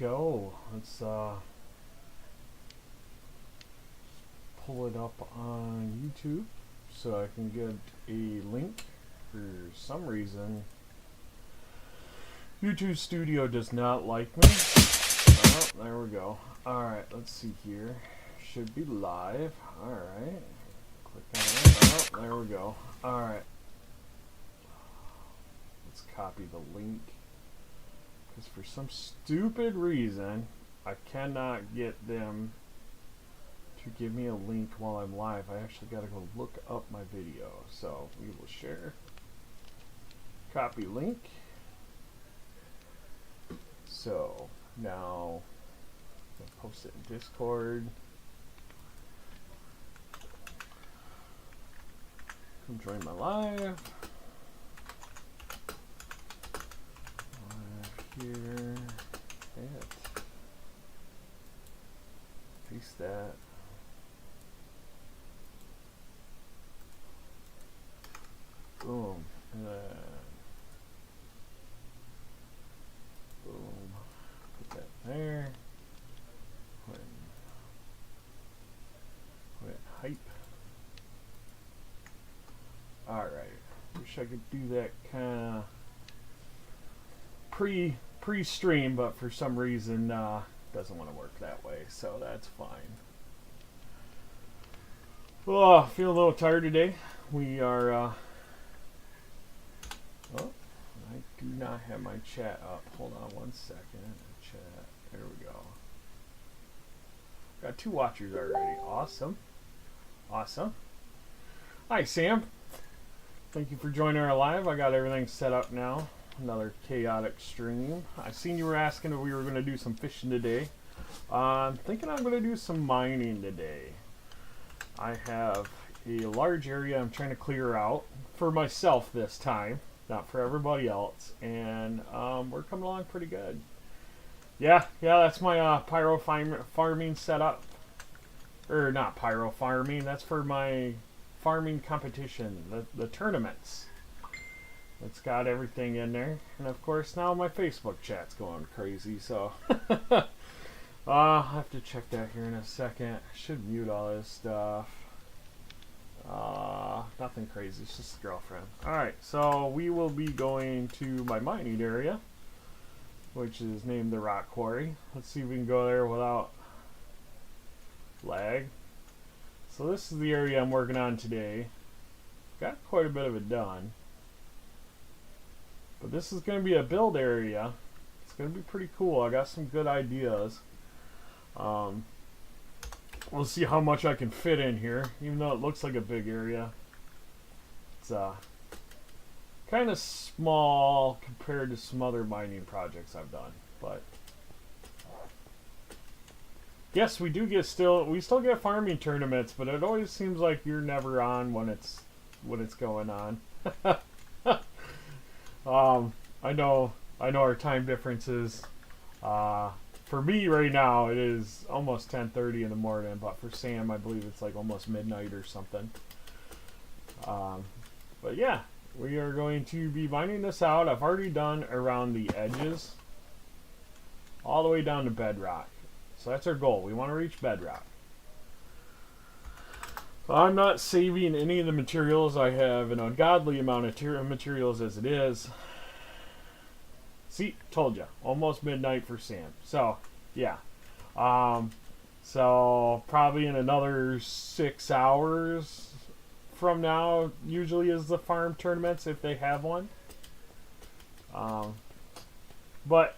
go. Let's pull it up on YouTube so I can get a link. For some reason, YouTube Studio does not like me. Oh, there we go. Alright, let's see here. Should be live. Alright. Click on it. Oh, there we go. Alright. Let's copy the link. Because for some stupid reason, I cannot get them to give me a link while I'm live. I actually got to go look up my video. So we will share. Copy link. So now I'll post it in Discord. Come join my live. Here. Paste that. Boom. And then boom. Put that there. Put hype. Alright. Wish I could do that kind of pre-stream, but for some reason doesn't want to work that way, so that's fine. Oh, I feel a little tired today. We are oh, I do not have my chat up. Hold on one second. Chat. There we go. Got 2 watchers already. Awesome. Awesome. Hi, Sam. Thank you for joining our live. I got everything set up now. Another chaotic stream. I seen you were asking if we were going to do some fishing today. I'm thinking I'm going to do some mining today. I have a large area I'm trying to clear out for myself this time, not for everybody else, and we're coming along pretty good. Yeah, that's my pyro farming setup. Or not pyro farming, that's for my farming competition, the tournaments. It's got everything in there, and of course now my Facebook chat's going crazy, so I'll have to check that here in a second. I should mute all this stuff. Nothing crazy, it's just a girlfriend. Alright, so we will be going to my mining area, which is named the Rock Quarry. Let's see if we can go there without lag. So this is the area I'm working on today. Got quite a bit of it done. But this is going to be a build area. It's going to be pretty cool. I got some good ideas. We'll see how much I can fit in here, even though it looks like a big area. It's kind of small compared to some other mining projects I've done. But yes, we still get farming tournaments, but it always seems like you're never on when it's going on. I know our time differences. For me right now, it is almost 10:30 in the morning, but for Sam, I believe it's like almost midnight or something. But yeah, we are going to be mining this out. I've already done around the edges, all the way down to bedrock. So that's our goal. We want to reach bedrock. I'm not saving any of the materials. I have an ungodly amount of materials as it is. See, told you. Almost midnight for Sam. So, yeah. So, probably in another 6 hours from now, usually is the farm tournaments, if they have one. But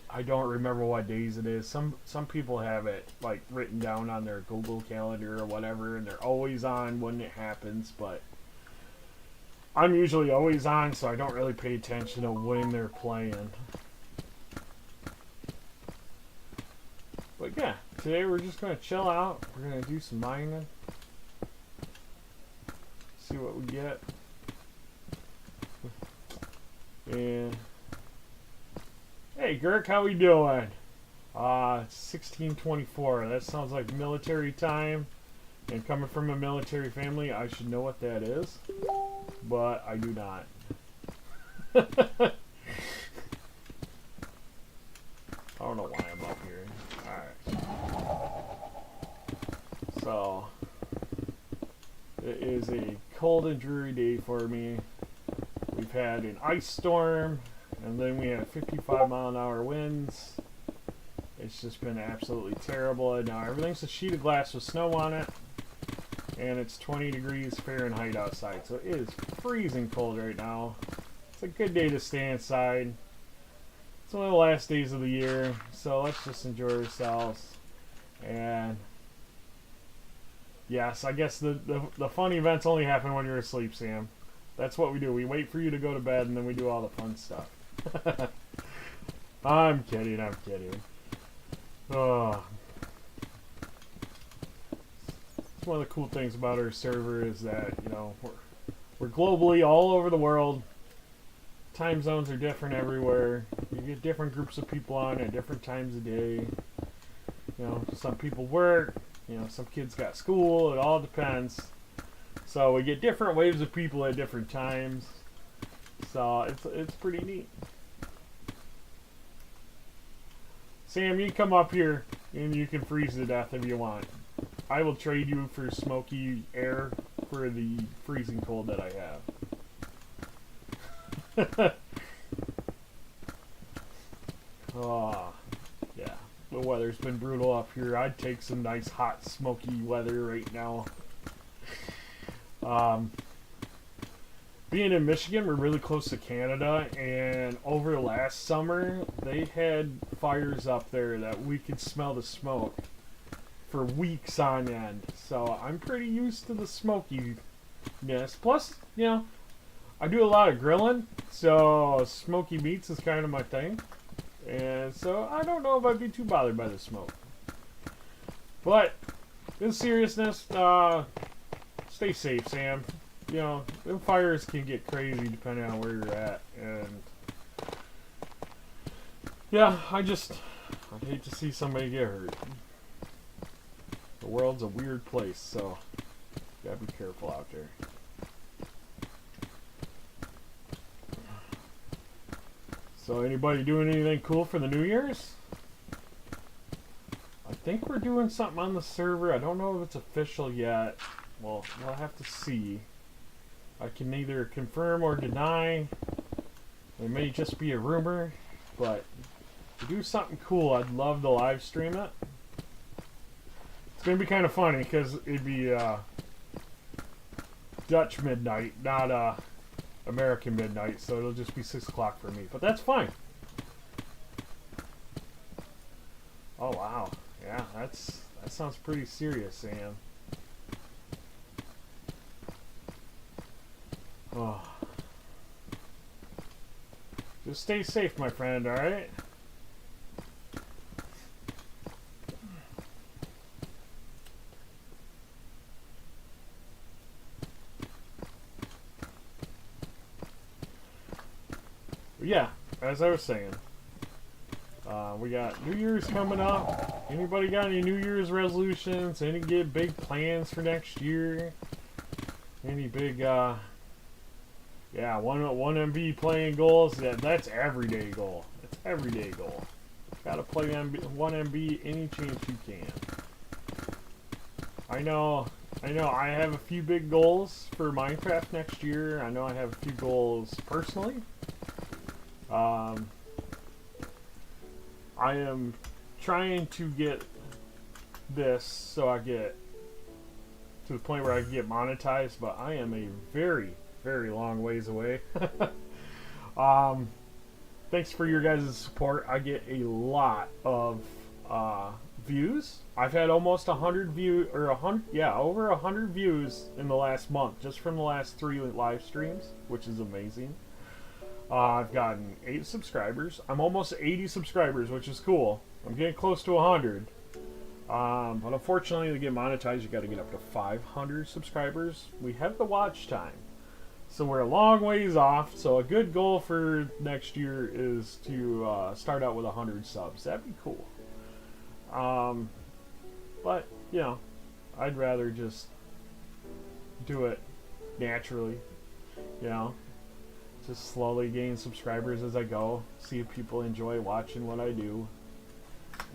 I don't remember what days it is. Some people have it like written down on their Google Calendar or whatever, and they're always on when it happens, but I'm usually always on, so I don't really pay attention to when they're playing. But yeah, today we're just going to chill out. We're going to do some mining. See what we get. And hey, Girk, how we doing? It's 16:24. That sounds like military time. And coming from a military family, I should know what that is. But I do not. I don't know why I'm is a cold and dreary day for me. We've had an ice storm, and then we had 55-mile-an-hour winds. It's just been absolutely terrible. And now everything's a sheet of glass with snow on it, and it's 20 degrees Fahrenheit outside, so it is freezing cold right now. It's a good day to stay inside. It's one of the last days of the year, so let's just enjoy ourselves. And yes, I guess the fun events only happen when you're asleep, Sam. That's what we do. We wait for you to go to bed, and then we do all the fun stuff. I'm kidding. Oh. It's one of the cool things about our server is that, you know, we're globally all over the world. Time zones are different everywhere. You get different groups of people on at different times of day. You know, some people work. You know, some kids got school. It all depends. So we get different waves of people at different times. So it's pretty neat. Sam, you come up here and you can freeze to death if you want. I will trade you for smoky air for the freezing cold that I have. Oh, yeah. The weather's been brutal up here. I'd take some nice hot smoky weather right now. Being in Michigan, we're really close to Canada, and over the last summer, they had fires up there that we could smell the smoke for weeks on end. So I'm pretty used to the smokiness. Plus, you know, I do a lot of grilling, so smoky meats is kind of my thing. And so I don't know if I'd be too bothered by the smoke. But, in seriousness, stay safe, Sam. You know, them fires can get crazy depending on where you're at. And, yeah, I'd hate to see somebody get hurt. The world's a weird place, so you gotta be careful out there. So anybody doing anything cool for the New Year's? I think we're doing something on the server. I don't know if it's official yet. Well, we'll have to see. I can neither confirm or deny. It may just be a rumor, but to do something cool, I'd love to live stream it. It's going to be kind of funny because it'd be Dutch midnight, not American midnight, so it'll just be 6 o'clock for me, but that's fine. Oh wow, yeah, that sounds pretty serious, Sam. Oh. Just stay safe, my friend, alright? Yeah, as I was saying, we got New Year's coming up. Anybody got any New Year's resolutions? Any big plans for next year? Any big, yeah, 1 MB playing goals? That's everyday goal. It's everyday goal. Gotta play 1 MB any chance you can. I know. I have a few big goals for Minecraft next year. I know I have a few goals personally. I am trying to get this so I get to the point where I can get monetized, but I am a very, very long ways away. Thanks for your guys' support. I get a lot of views. I've had almost 100 views, or over 100 views in the last month, just from the last 3 live streams, which is amazing. I've gotten 8 subscribers. I'm almost 80 subscribers, which is cool. I'm getting close to 100. But unfortunately, to get monetized, you got to get up to 500 subscribers. We have the watch time, so we're a long ways off. So a good goal for next year is to start out with 100 subs. That'd be cool. But you know, I'd rather just do it naturally. You know. Just slowly gain subscribers as I go, see if people enjoy watching what I do,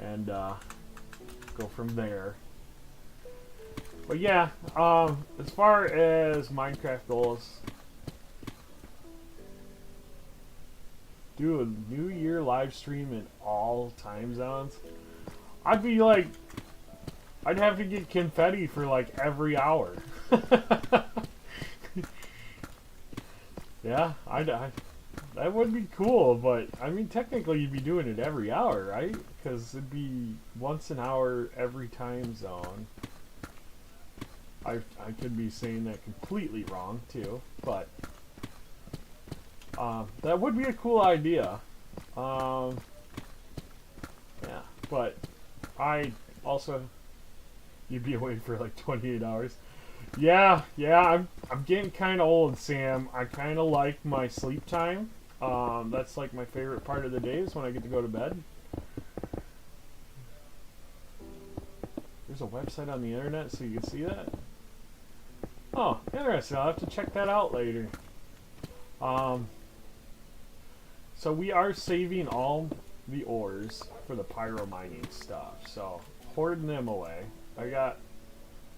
and go from there. But yeah, as far as Minecraft goes, do a New Year live stream in all time zones. I'd be like, I'd have to get confetti for like every hour. Yeah, that would be cool, but I mean, technically you'd be doing it every hour, right? Because it'd be once an hour every time zone. I could be saying that completely wrong too, but that would be a cool idea. Yeah, but I also, you'd be awake for like 28 hours. Yeah, I'm getting kind of old, Sam. I kind of like my sleep time. That's like my favorite part of the day is when I get to go to bed. There's a website on the internet so you can see that. Oh, interesting. I'll have to check that out later. So we are saving all the ores for the pyro mining stuff. So hoarding them away. I got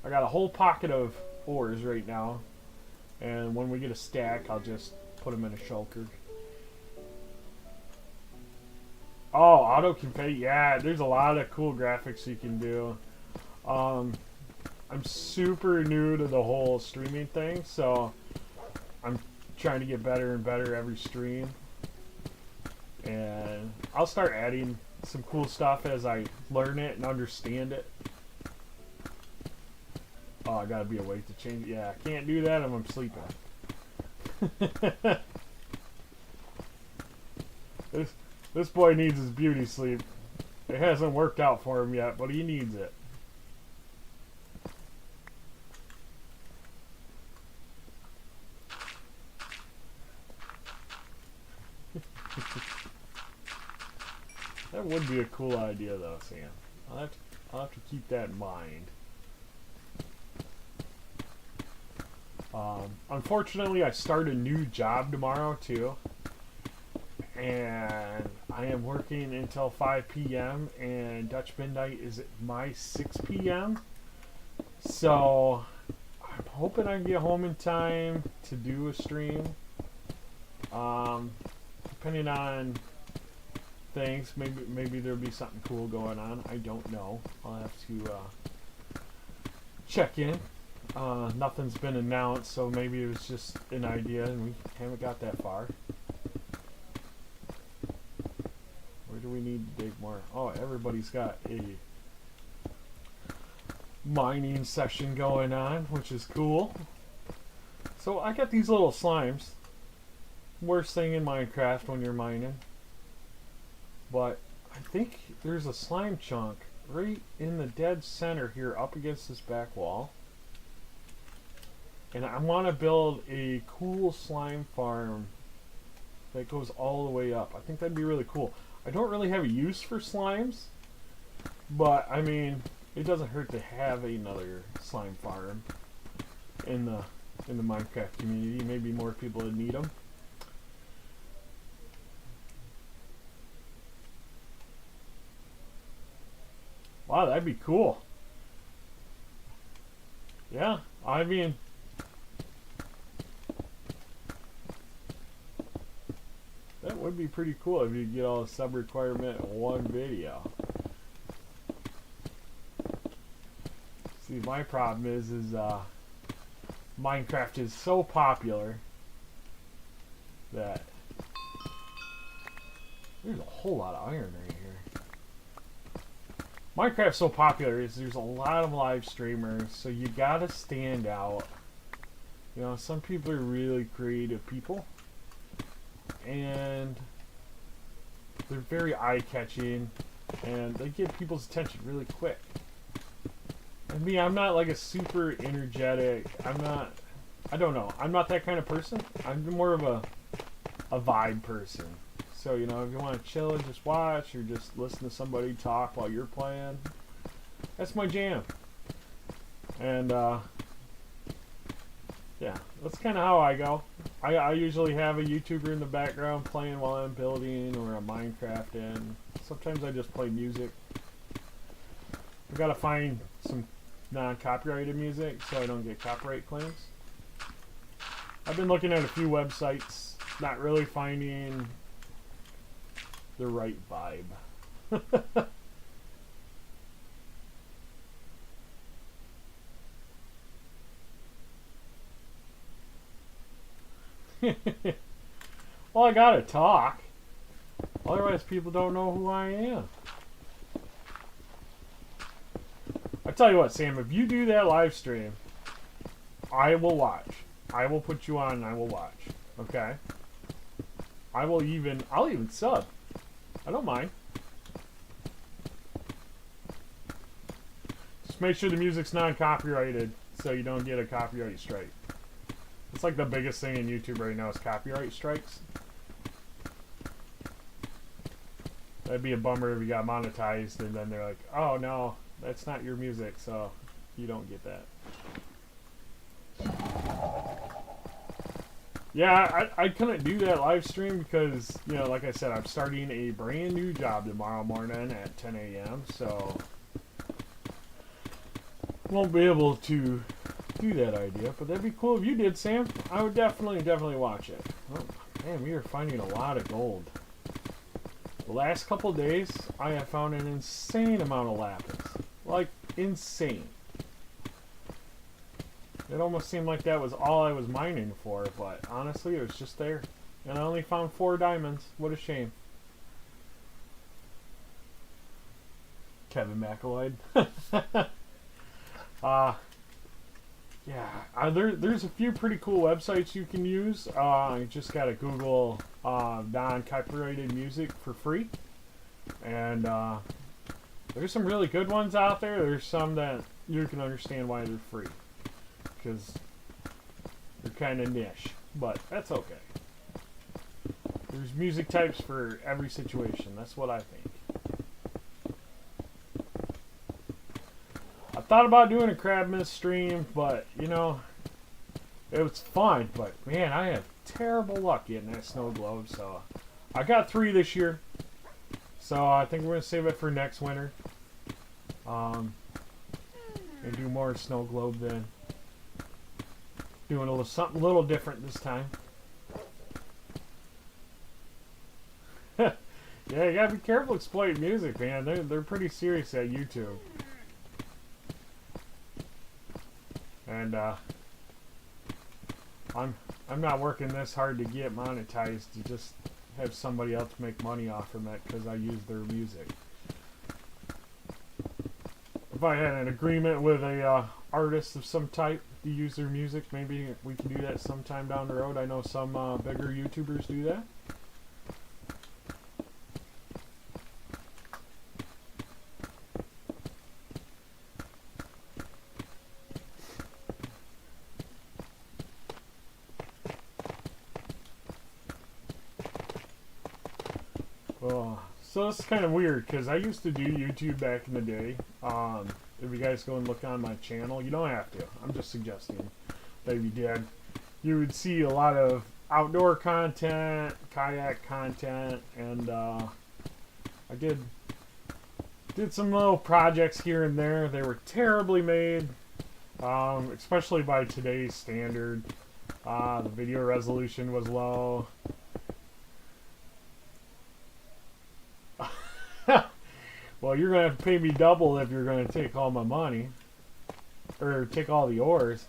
a whole pocket of ores right now, and when we get a stack, I'll just put them in a shulker. Oh, auto confetti. Yeah, there's a lot of cool graphics you can do. I'm super new to the whole streaming thing, so I'm trying to get better and better every stream. And I'll start adding some cool stuff as I learn it and understand it. Oh, I gotta be awake to change. Yeah, I can't do that if I'm sleeping. This boy needs his beauty sleep. It hasn't worked out for him yet, but he needs it. That would be a cool idea, though, Sam. I'll have to keep that in mind. Unfortunately, I start a new job tomorrow, too. And I am working until 5 p.m. and Dutch Midnight is at my 6 p.m. So I'm hoping I can get home in time to do a stream. Depending on things, maybe there'll be something cool going on. I don't know. I'll have to check in. Nothing's been announced, so maybe it was just an idea and we haven't got that far. Where do we need to dig more? Oh, everybody's got a mining session going on, which is cool. So I got these little slimes. Worst thing in Minecraft when you're mining. But I think there's a slime chunk right in the dead center here up against this back wall. And I want to build a cool slime farm that goes all the way up. I think that'd be really cool. I don't really have a use for slimes, but I mean, it doesn't hurt to have another slime farm in the Minecraft community. Maybe more people would need them. Wow, that'd be cool. Yeah, I mean, that would be pretty cool if you get all the sub requirement in one video. See, my problem is Minecraft is so popular that there's a whole lot of iron right here. Minecraft's so popular is there's a lot of live streamers, so you gotta stand out. You know, some people are really creative people, and they're very eye-catching, and they get people's attention really quick. And me, I'm not like a super energetic, I don't know, I'm not that kind of person. I'm more of a vibe person. So, you know, if you want to chill and just watch or just listen to somebody talk while you're playing, that's my jam. And, yeah, that's kind of how I go. I usually have a YouTuber in the background playing while I'm building or a Minecraft in. Sometimes I just play music. I've got to find some non-copyrighted music so I don't get copyright claims. I've been looking at a few websites, not really finding the right vibe. Well, I gotta talk. Otherwise, people don't know who I am. I tell you what, Sam, if you do that live stream, I will watch. I will put you on and I will watch. Okay? I'll even sub. I don't mind. Just make sure the music's non-copyrighted so you don't get a copyright strike. It's like the biggest thing in YouTube right now is copyright strikes. That'd be a bummer if you got monetized and then they're like, oh no, that's not your music, so you don't get that. Yeah, I couldn't do that live stream because, you know, like I said, I'm starting a brand new job tomorrow morning at 10 a.m. So won't be able to do that idea, but that'd be cool if you did, Sam. I would definitely watch it. Oh, man, we are finding a lot of gold. The last couple days, I have found an insane amount of lapis. Like, insane. It almost seemed like that was all I was mining for, but honestly, it was just there. And I only found 4 diamonds. What a shame. Kevin McElroy. Yeah, there's a few pretty cool websites you can use. You just gotta Google non-copyrighted music for free. And there's some really good ones out there. There's some that you can understand why they're free. Because they're kind of niche. But that's okay. There's music types for every situation. That's what I think. I thought about doing a crab mist stream, but, you know, it was fun. But, man, I have terrible luck getting that snow globe. So, I got 3 this year. So, I think we're going to save it for next winter. And do more snow globe then. Doing a little something a little different this time. Yeah, you gotta be careful exploiting music, man. They're pretty serious at YouTube. And I'm not working this hard to get monetized to just have somebody else make money off from it because I use their music. If I had an agreement with a artist of some type to use their music, maybe we can do that sometime down the road. I know some bigger YouTubers do that. So it's kind of weird because I used to do YouTube back in the day. If you guys go and look on my channel, you don't have to. I'm just suggesting that if you did, you would see a lot of outdoor content, kayak content, and I did some little projects here and there. They were terribly made, especially by today's standard. The video resolution was low. Well, you're going to have to pay me double if you're going to take all my money. Or take all the ores.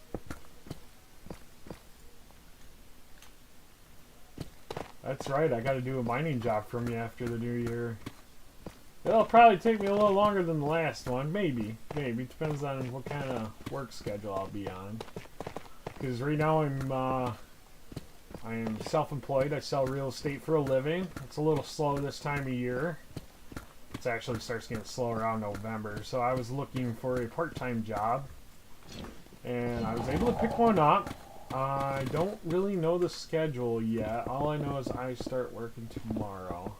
That's right, I got to do a mining job from you after the new year. It'll probably take me a little longer than the last one. Maybe. Depends on what kind of work schedule I'll be on. Because right now I am self-employed. I sell real estate for a living. It's a little slow this time of year. It actually starts getting slow around November. So I was looking for a part-time job. And I was able to pick one up. I don't really know the schedule yet. All I know is I start working tomorrow.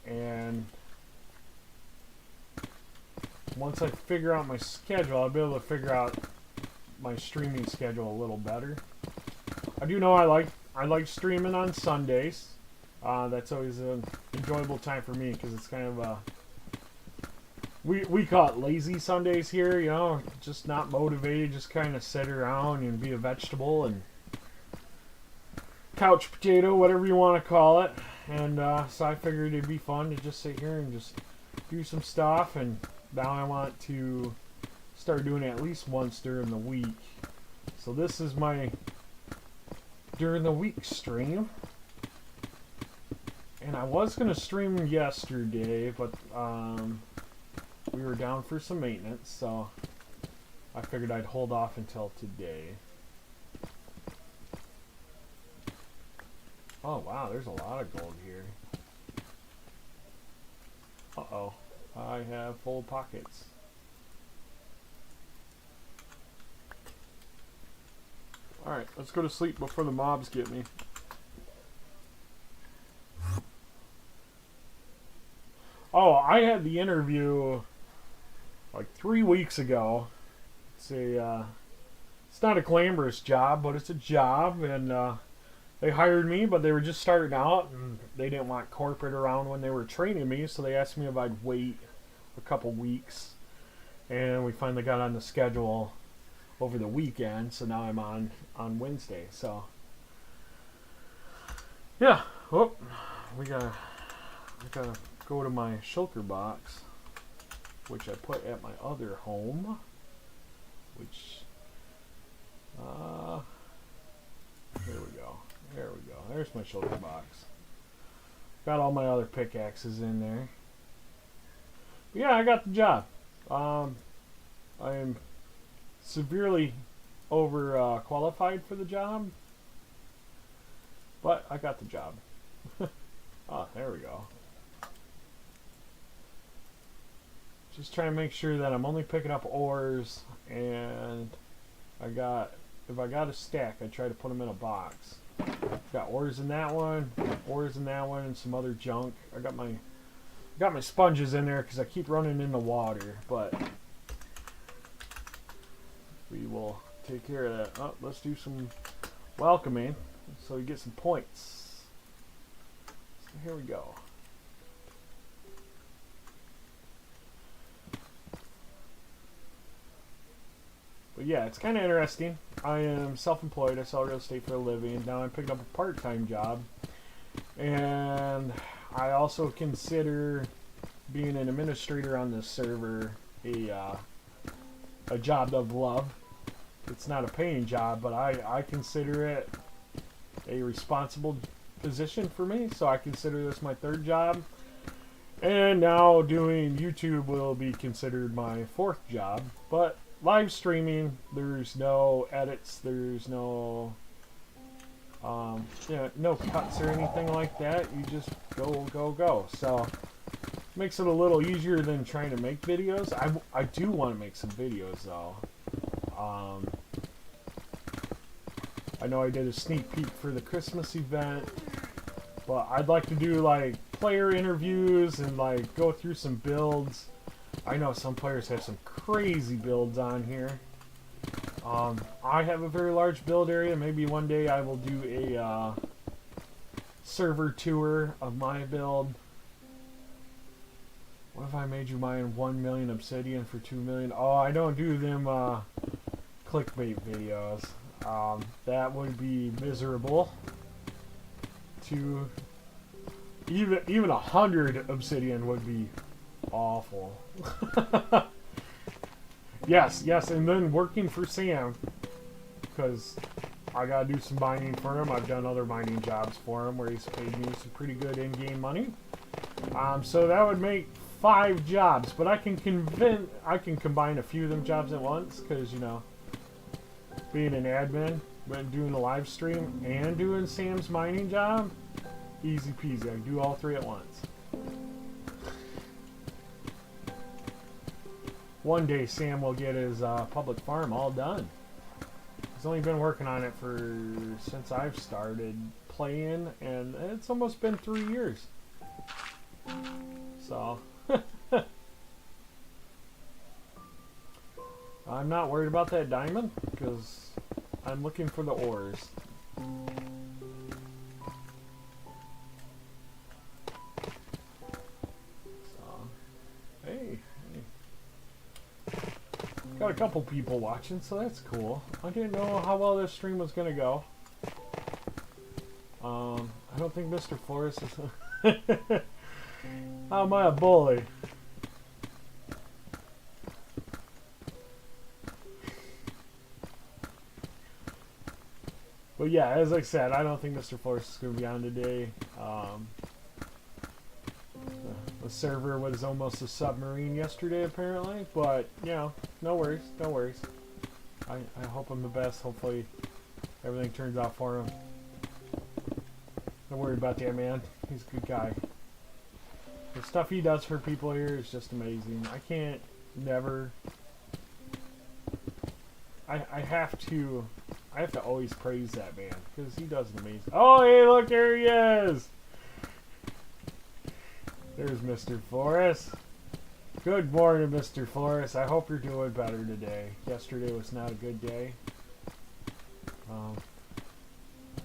And once I figure out my schedule, I'll be able to figure out my streaming schedule a little better. I do know I like streaming on Sundays. That's always an enjoyable time for me because it's kind of a we call it lazy Sundays here, you know, just not motivated, just kind of sit around and be a vegetable and couch potato, whatever you want to call it. And so I figured it'd be fun to just sit here and just do some stuff. And now I want to start doing it at least once during the week. So this is my during the week stream. And I was going to stream yesterday, but we were down for some maintenance, so I figured I'd hold off until today. Oh wow, there's a lot of gold here. Uh-oh, I have full pockets. Alright, let's go to sleep before the mobs get me. Oh, I had the interview like 3 weeks ago. It's not a glamorous job, but it's a job, and they hired me, but they were just starting out, and they didn't want corporate around when they were training me, so they asked me if I'd wait a couple weeks, and we finally got on the schedule over the weekend, so now I'm on Wednesday. So yeah, oh, I gotta go to my shulker box, which I put at my other home, which there we go. There's my shulker box. Got all my other pickaxes in there. But yeah, I got the job. I am severely over qualified for the job, but I got the job. Oh, there we go. Just trying to make sure that I'm only picking up ores, and if I got a stack, I try to put them in a box. Got ores in that one, and some other junk. I got my sponges in there because I keep running into water, but we will take care of that. Oh, let's do some welcoming so we get some points. So here we go. But yeah, it's kind of interesting. I am self-employed. I sell real estate for a living. Now I'm picking up a part-time job. And I also consider being an administrator on this server a job of love. It's not a paying job, but I consider it a responsible position for me. So I consider this my third job. And now doing YouTube will be considered my fourth job. But live streaming, there's no edits, there's no no cuts or anything like that. You just go. So makes it a little easier than trying to make videos. I do want to make some videos though. I know I did a sneak peek for the Christmas event, but I'd like to do like player interviews and like go through some builds. I know some players have some crazy builds on here. I have a very large build area. Maybe one day I will do a server tour of my build. What if I made you mine 1 million obsidian for 2 million? Oh, I don't do them clickbait videos. That would be miserable. To even 100 obsidian would be awful. Yes, and then working for Sam, because I gotta do some mining for him. I've done other mining jobs for him where he's paid me some pretty good in-game money. So that would make 5 jobs, but I can combine a few of them jobs at once, because you know, being an admin, but doing a live stream and doing Sam's mining job, easy peasy. I can do all 3 at once. One day Sam will get his public farm all done. He's only been working on it since I've started playing, and it's almost been 3 years. So I'm not worried about that diamond because I'm looking for the ores. So, hey. got a couple people watching, so that's cool. I didn't know how well this stream was gonna go. I don't think Mr. Forrest is... How am I a bully? But yeah, as I said, I don't think Mr. Forrest is going to be on today. The server was almost a submarine yesterday, apparently. But, you know, no worries, no worries. I hope him the best. Hopefully everything turns out for him. Don't worry about that, man. He's a good guy. The stuff he does for people here is just amazing. I can't never... I have to always praise that man, because he does an amazing... Oh, hey, look, there he is! There's Mr. Forrest. Good morning, Mr. Forrest. I hope you're doing better today. Yesterday was not a good day.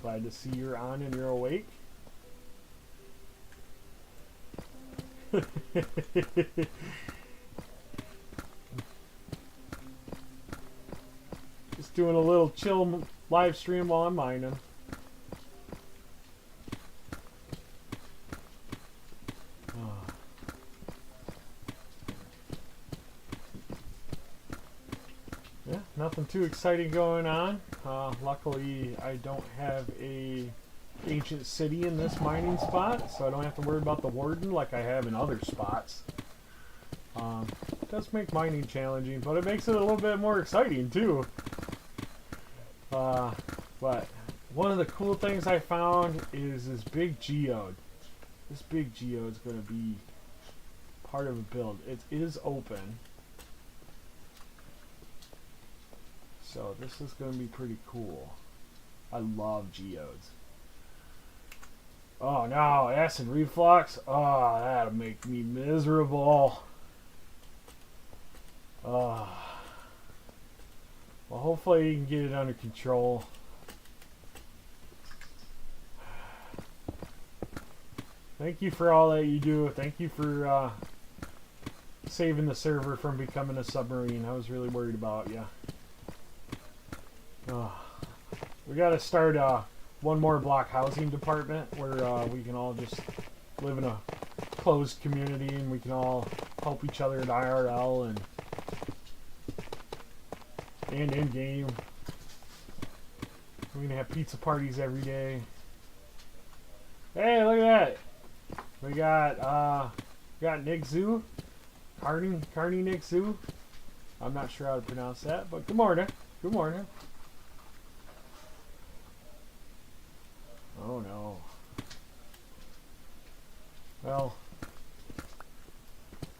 Glad to see you're on and you're awake. Just doing a little chill live stream while I'm mining. Yeah, nothing too exciting going on. Luckily, I don't have a ancient city in this mining spot, so I don't have to worry about the warden like I have in other spots. It does make mining challenging, but it makes it a little bit more exciting too. But one of the cool things I found is this big geode. This big geode is going to be part of a build. It is open. So this is going to be pretty cool. I love geodes. Oh no, acid reflux? Oh, that'll make me miserable. Oh. Well, hopefully you can get it under control. Thank you for all that you do. Thank you for saving the server from becoming a submarine. I was really worried about you. We gotta start one more block housing department where we can all just live in a closed community and we can all help each other in IRL and in game. We're gonna have pizza parties every day. Hey, look at that! We got Nick Zoo, Carney Nick Zoo. I'm not sure how to pronounce that, but good morning. Good morning. Oh no. Well,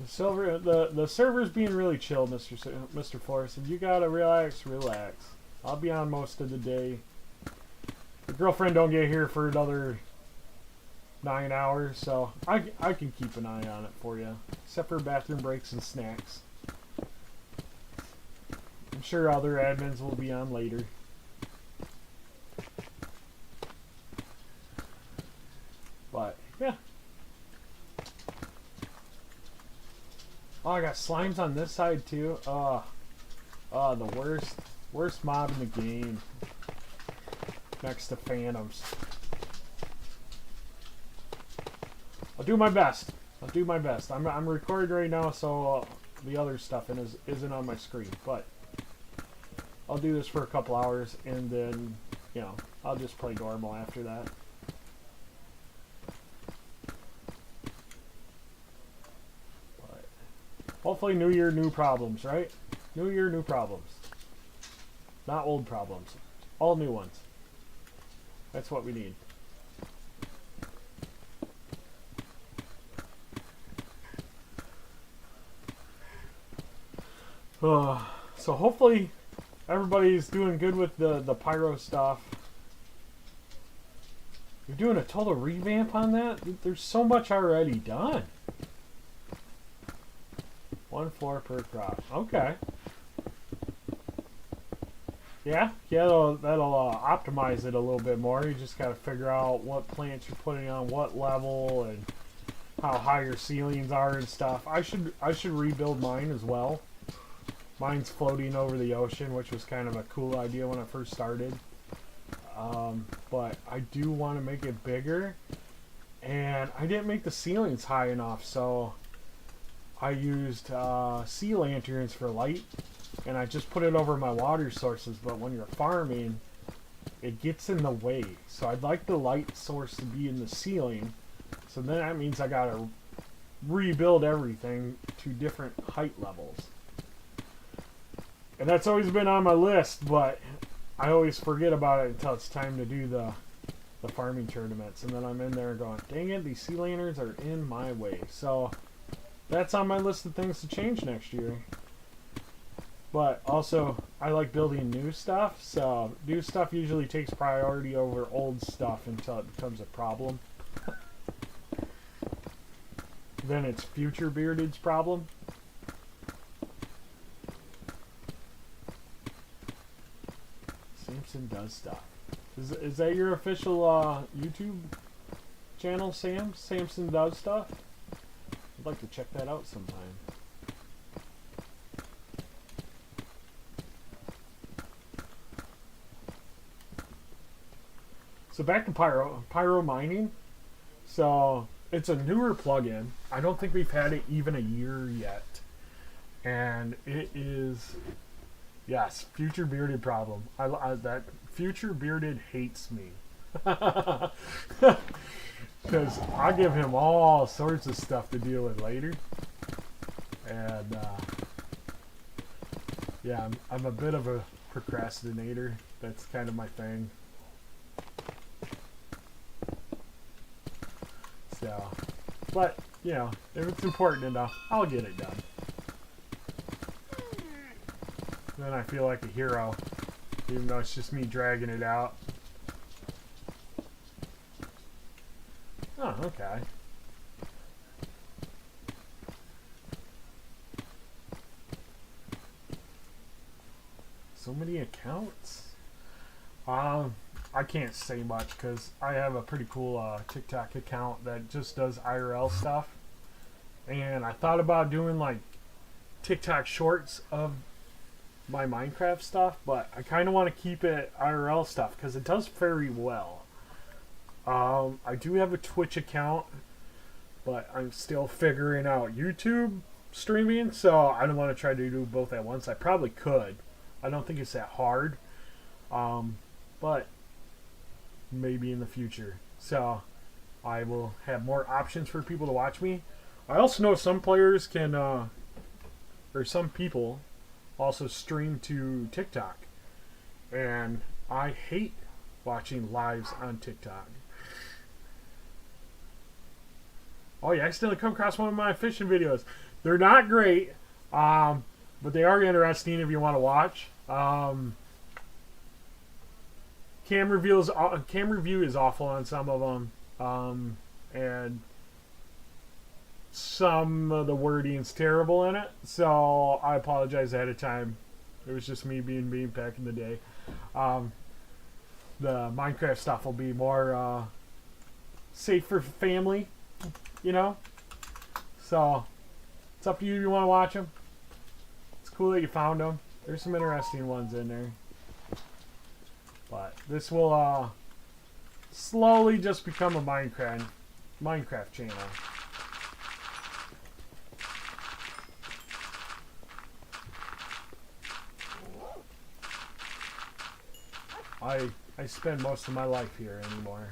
the server's being really chill, Mr. Forrest, and you gotta relax. I'll be on most of the day. The girlfriend don't get here for another 9 hours, so I can keep an eye on it for you, except for bathroom breaks and snacks. I'm sure other admins will be on later. But yeah. Oh, I got slimes on this side too. The worst mob in the game. Next to phantoms. I'll do my best. I'm recording right now, so the other stuff isn't on my screen. But I'll do this for a couple hours, and then, you know, I'll just play normal after that. But hopefully, new year, new problems, right? New year, new problems. Not old problems. All new ones. That's what we need. So hopefully everybody's doing good with the pyro stuff. You're doing a total revamp on that? There's so much already done. 1 floor per crop. Okay. Yeah, that'll optimize it a little bit more. You just got to figure out what plants you're putting on what level and how high your ceilings are and stuff. I should rebuild mine as well. Mine's floating over the ocean, which was kind of a cool idea when I first started. But I do want to make it bigger, and I didn't make the ceilings high enough, so I used sea lanterns for light, and I just put it over my water sources. But when you're farming, it gets in the way, so I'd like the light source to be in the ceiling. So then that means I gotta rebuild everything to different height levels. And that's always been on my list, but I always forget about it until it's time to do the farming tournaments. And then I'm in there going, dang it, these sea lanterns are in my way. So that's on my list of things to change next year. But also, I like building new stuff, so new stuff usually takes priority over old stuff until it becomes a problem. Then it's future Bearded's problem. Samson does stuff. Is that your official YouTube channel, Sam? Samson does stuff? I'd like to check that out sometime. So back to pyro mining. So it's a newer plugin. I don't think we've had it even a year yet. And it is, yes, future Bearded problem. That future Bearded hates me. Because I give him all sorts of stuff to deal with later. And yeah, I'm a bit of a procrastinator. That's kind of my thing. So, but, you know, if it's important enough, I'll get it done. Then I feel like a hero, even though it's just me dragging it out. Oh, okay. So many accounts. I can't say much because I have a pretty cool TikTok account that just does IRL stuff. And I thought about doing like TikTok shorts of my Minecraft stuff, but I kind of want to keep it IRL stuff because it does very well. I do have a Twitch account, but I'm still figuring out YouTube streaming, so I don't want to try to do both at once. I probably could. I don't think it's that hard, but maybe in the future. So I will have more options for people to watch me. I also know some players can, or some people also stream to TikTok, and I hate watching lives on TikTok. Oh, you accidentally come across one of my fishing videos. They're not great, but they are interesting if you want to watch. Cam review is awful on some of them, and some of the wording's terrible in it, so I apologize ahead of time. It was just me being me back in the day. The Minecraft stuff will be more safe for family, you know? So, it's up to you if you want to watch them. It's cool that you found them. There's some interesting ones in there. But this will slowly just become a Minecraft channel. I spend most of my life here anymore.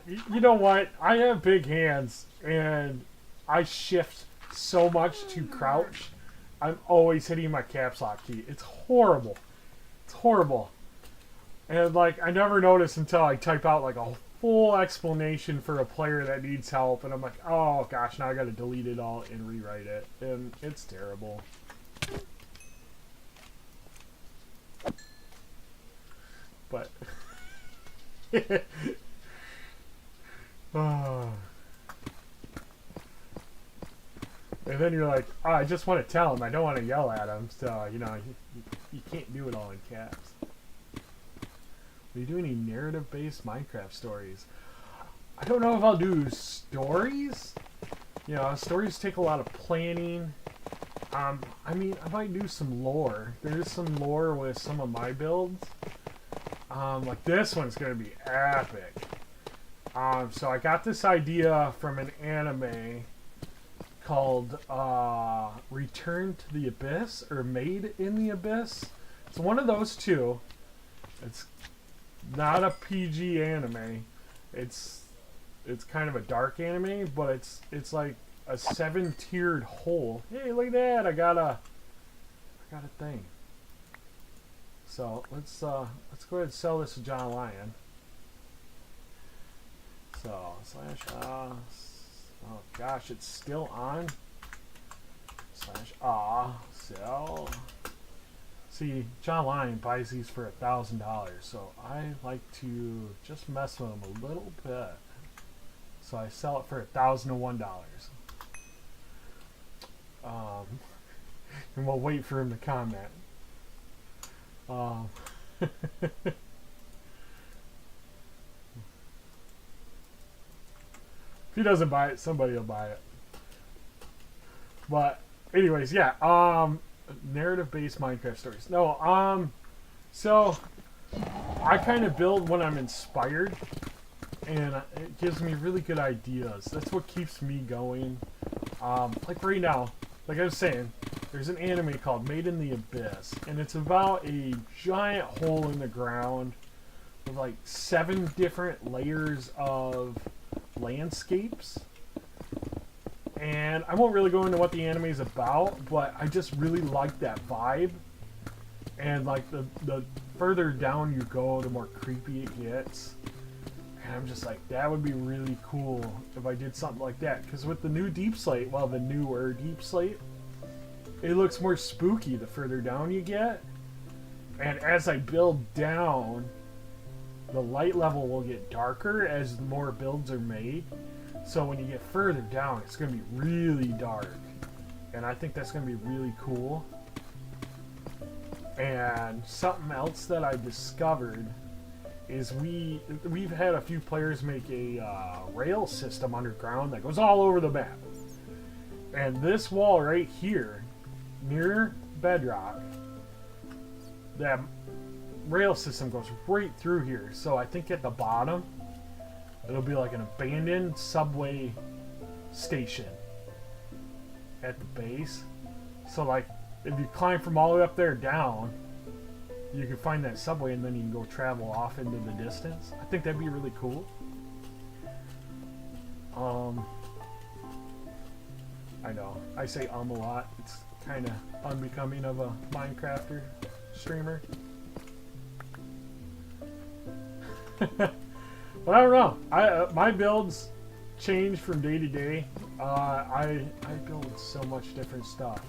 You know what? I have big hands, and I shift so much to crouch. I'm always hitting my caps lock key. It's horrible. It's horrible. And like, I never notice until I type out like a full explanation for a player that needs help, and I'm like, oh gosh, now I gotta delete it all and rewrite it. And it's terrible. But oh. And then you're like, oh, I just want to tell him. I don't want to yell at him. So, you know, you can't do it all in caps. Do you do any narrative-based Minecraft stories? I don't know if I'll do stories. You know, stories take a lot of planning. I mean, I might do some lore. There's some lore with some of my builds. Like this one's gonna be epic. So I got this idea from an anime called Return to the Abyss, or Made in the Abyss. It's one of those two. It's not a PG anime. It's kind of a dark anime, but it's like a 7-tiered hole. Hey, look at that! I got a thing. So let's go ahead and sell this to John Lyon. So / oh gosh, it's still on. / sell. See, John Lyon buys these for $1,000, so I like to just mess with them a little bit. So I sell it for $1,001. And we'll wait for him to comment. If he doesn't buy it, somebody will buy it. But anyways, yeah. Narrative-based Minecraft stories. No. So I kind of build when I'm inspired, and it gives me really good ideas. That's what keeps me going. Like right now, like I was saying, there's an anime called Made in the Abyss, and it's about a giant hole in the ground with like 7 different layers of landscapes. And I won't really go into what the anime is about, but I just really like that vibe. And like the further down you go, the more creepy it gets. And I'm just like, that would be really cool if I did something like that. Because with the new Deep Slate, well, the newer Deep Slate, it looks more spooky the further down you get. And as I build down, the light level will get darker as more builds are made. So when you get further down, it's going to be really dark. And I think that's going to be really cool. And something else that I discovered is we've had a few players make a rail system underground that goes all over the map. And this wall right here, near Bedrock, that rail system goes right through here. So I think at the bottom, it'll be like an abandoned subway station at the base. So like, if you climb from all the way up there down, you can find that subway and then you can go travel off into the distance. I think that'd be really cool. I know, I say a lot. It's kind of unbecoming of a Minecrafter streamer. But I don't know. My builds change from day to day. I build so much different stuff.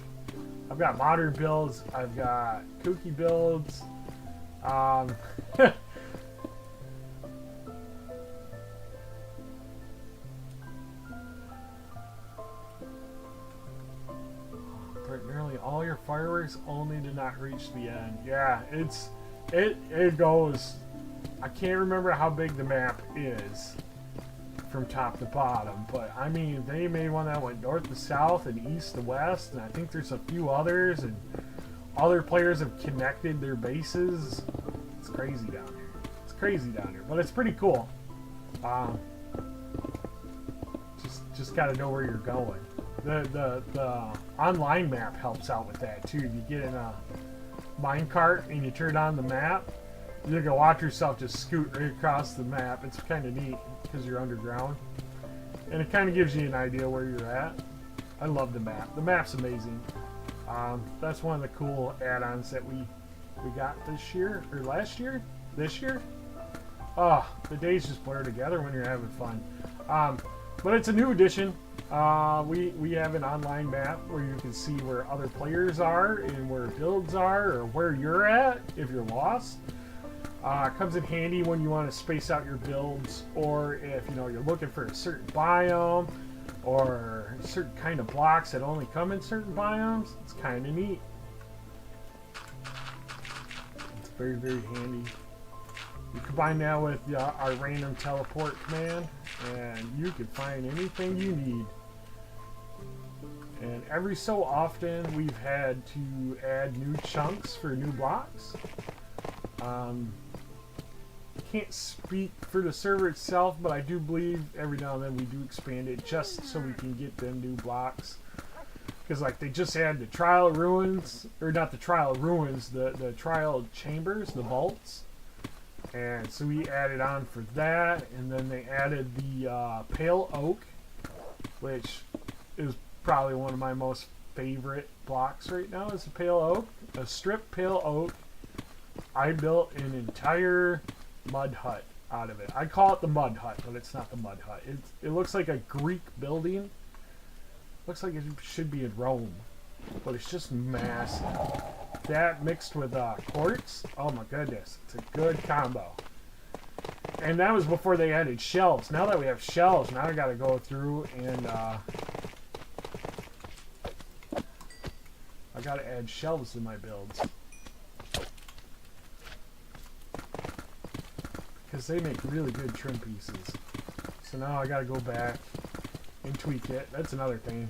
I've got modern builds. I've got kooky builds. Nearly all your fireworks only did not reach the end. Yeah, it goes. I can't remember how big the map is from top to bottom, but I mean, they made one that went north to south and east to west, and I think there's a few others, and other players have connected their bases. It's crazy down here. It's crazy down here, but it's pretty cool. Just got to know where you're going. The online map helps out with that too. You get in a minecart and you turn on the map, you can watch yourself just scoot right across the map. It's kind of neat because you're underground, and it kind of gives you an idea where you're at. I love the map. The map's amazing. That's one of the cool add-ons that we got this year, or last year? This year? Oh, the days just blur together when you're having fun. But it's a new edition. We have an online map where you can see where other players are and where builds are, or where you're at if you're lost. It comes in handy when you want to space out your builds, or if you're looking for a certain biome or certain kind of blocks that only come in certain biomes. It's kind of neat. It's very, very handy. You combine that with our random teleport command, and you can find anything you need and every so often we've had to add new chunks for new blocks. Can't speak for the server itself, but I do believe every now and then we do expand it just so we can get them new blocks. Because like they just had the trial ruins, or not the trial ruins, the trial chambers, the vaults. And so we added on for that, and then they added the pale oak, which is probably one of my most favorite blocks right now, is a pale oak. A strip pale oak. I built an entire mud hut out of it. I call it the mud hut, but it's not the mud hut. It looks like a Greek building. Looks like it should be in Rome, but it's just massive. That mixed with quartz, oh my goodness, it's a good combo. And that was before they added shelves. Now that we have shelves, now I got to go through and I got to add shelves to my builds. Because they make really good trim pieces. So now I got to go back and tweak it. That's another thing.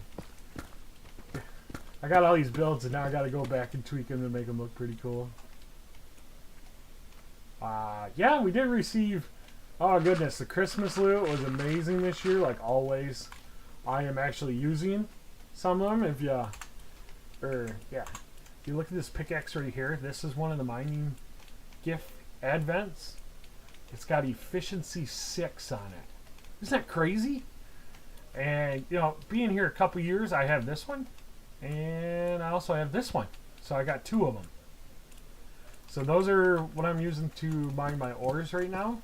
I got all these builds and now I got to go back and tweak them to make them look pretty cool. Yeah, we did receive, oh goodness, the Christmas loot was amazing this year, like always. I am actually using some of them. If you look at this pickaxe right here, this is one of the mining gift advents. It's got efficiency 6 on it. Isn't that crazy? And, you know, being here a couple years, I have this one. And I also have this one. So I got 2 of them. So those are what I'm using to mine my ores right now.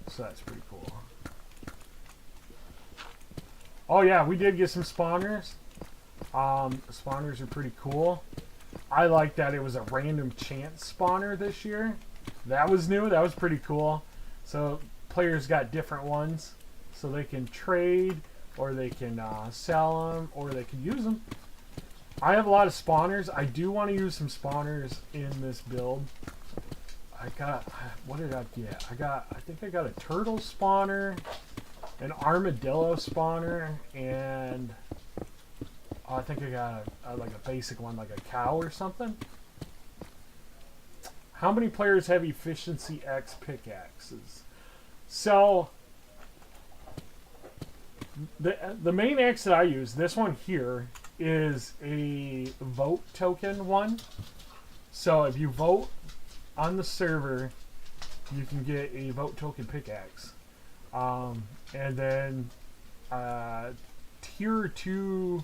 So that's pretty cool. Oh yeah, we did get some spawners. Spawners are pretty cool. I like that it was a random chance spawner this year. That was new. That was pretty cool. So players got different ones. So they can trade, or they can sell them, or they can use them. I have a lot of spawners. I do want to use some spawners in this build. I got, what did I get? I think I got a turtle spawner, an armadillo spawner, and I think I got like a basic one, like a cow or something. How many players have efficiency X pickaxes? So the main axe that I use, this one here, is a vote token one. So if you vote on the server, you can get a vote token pickaxe. And then tier 2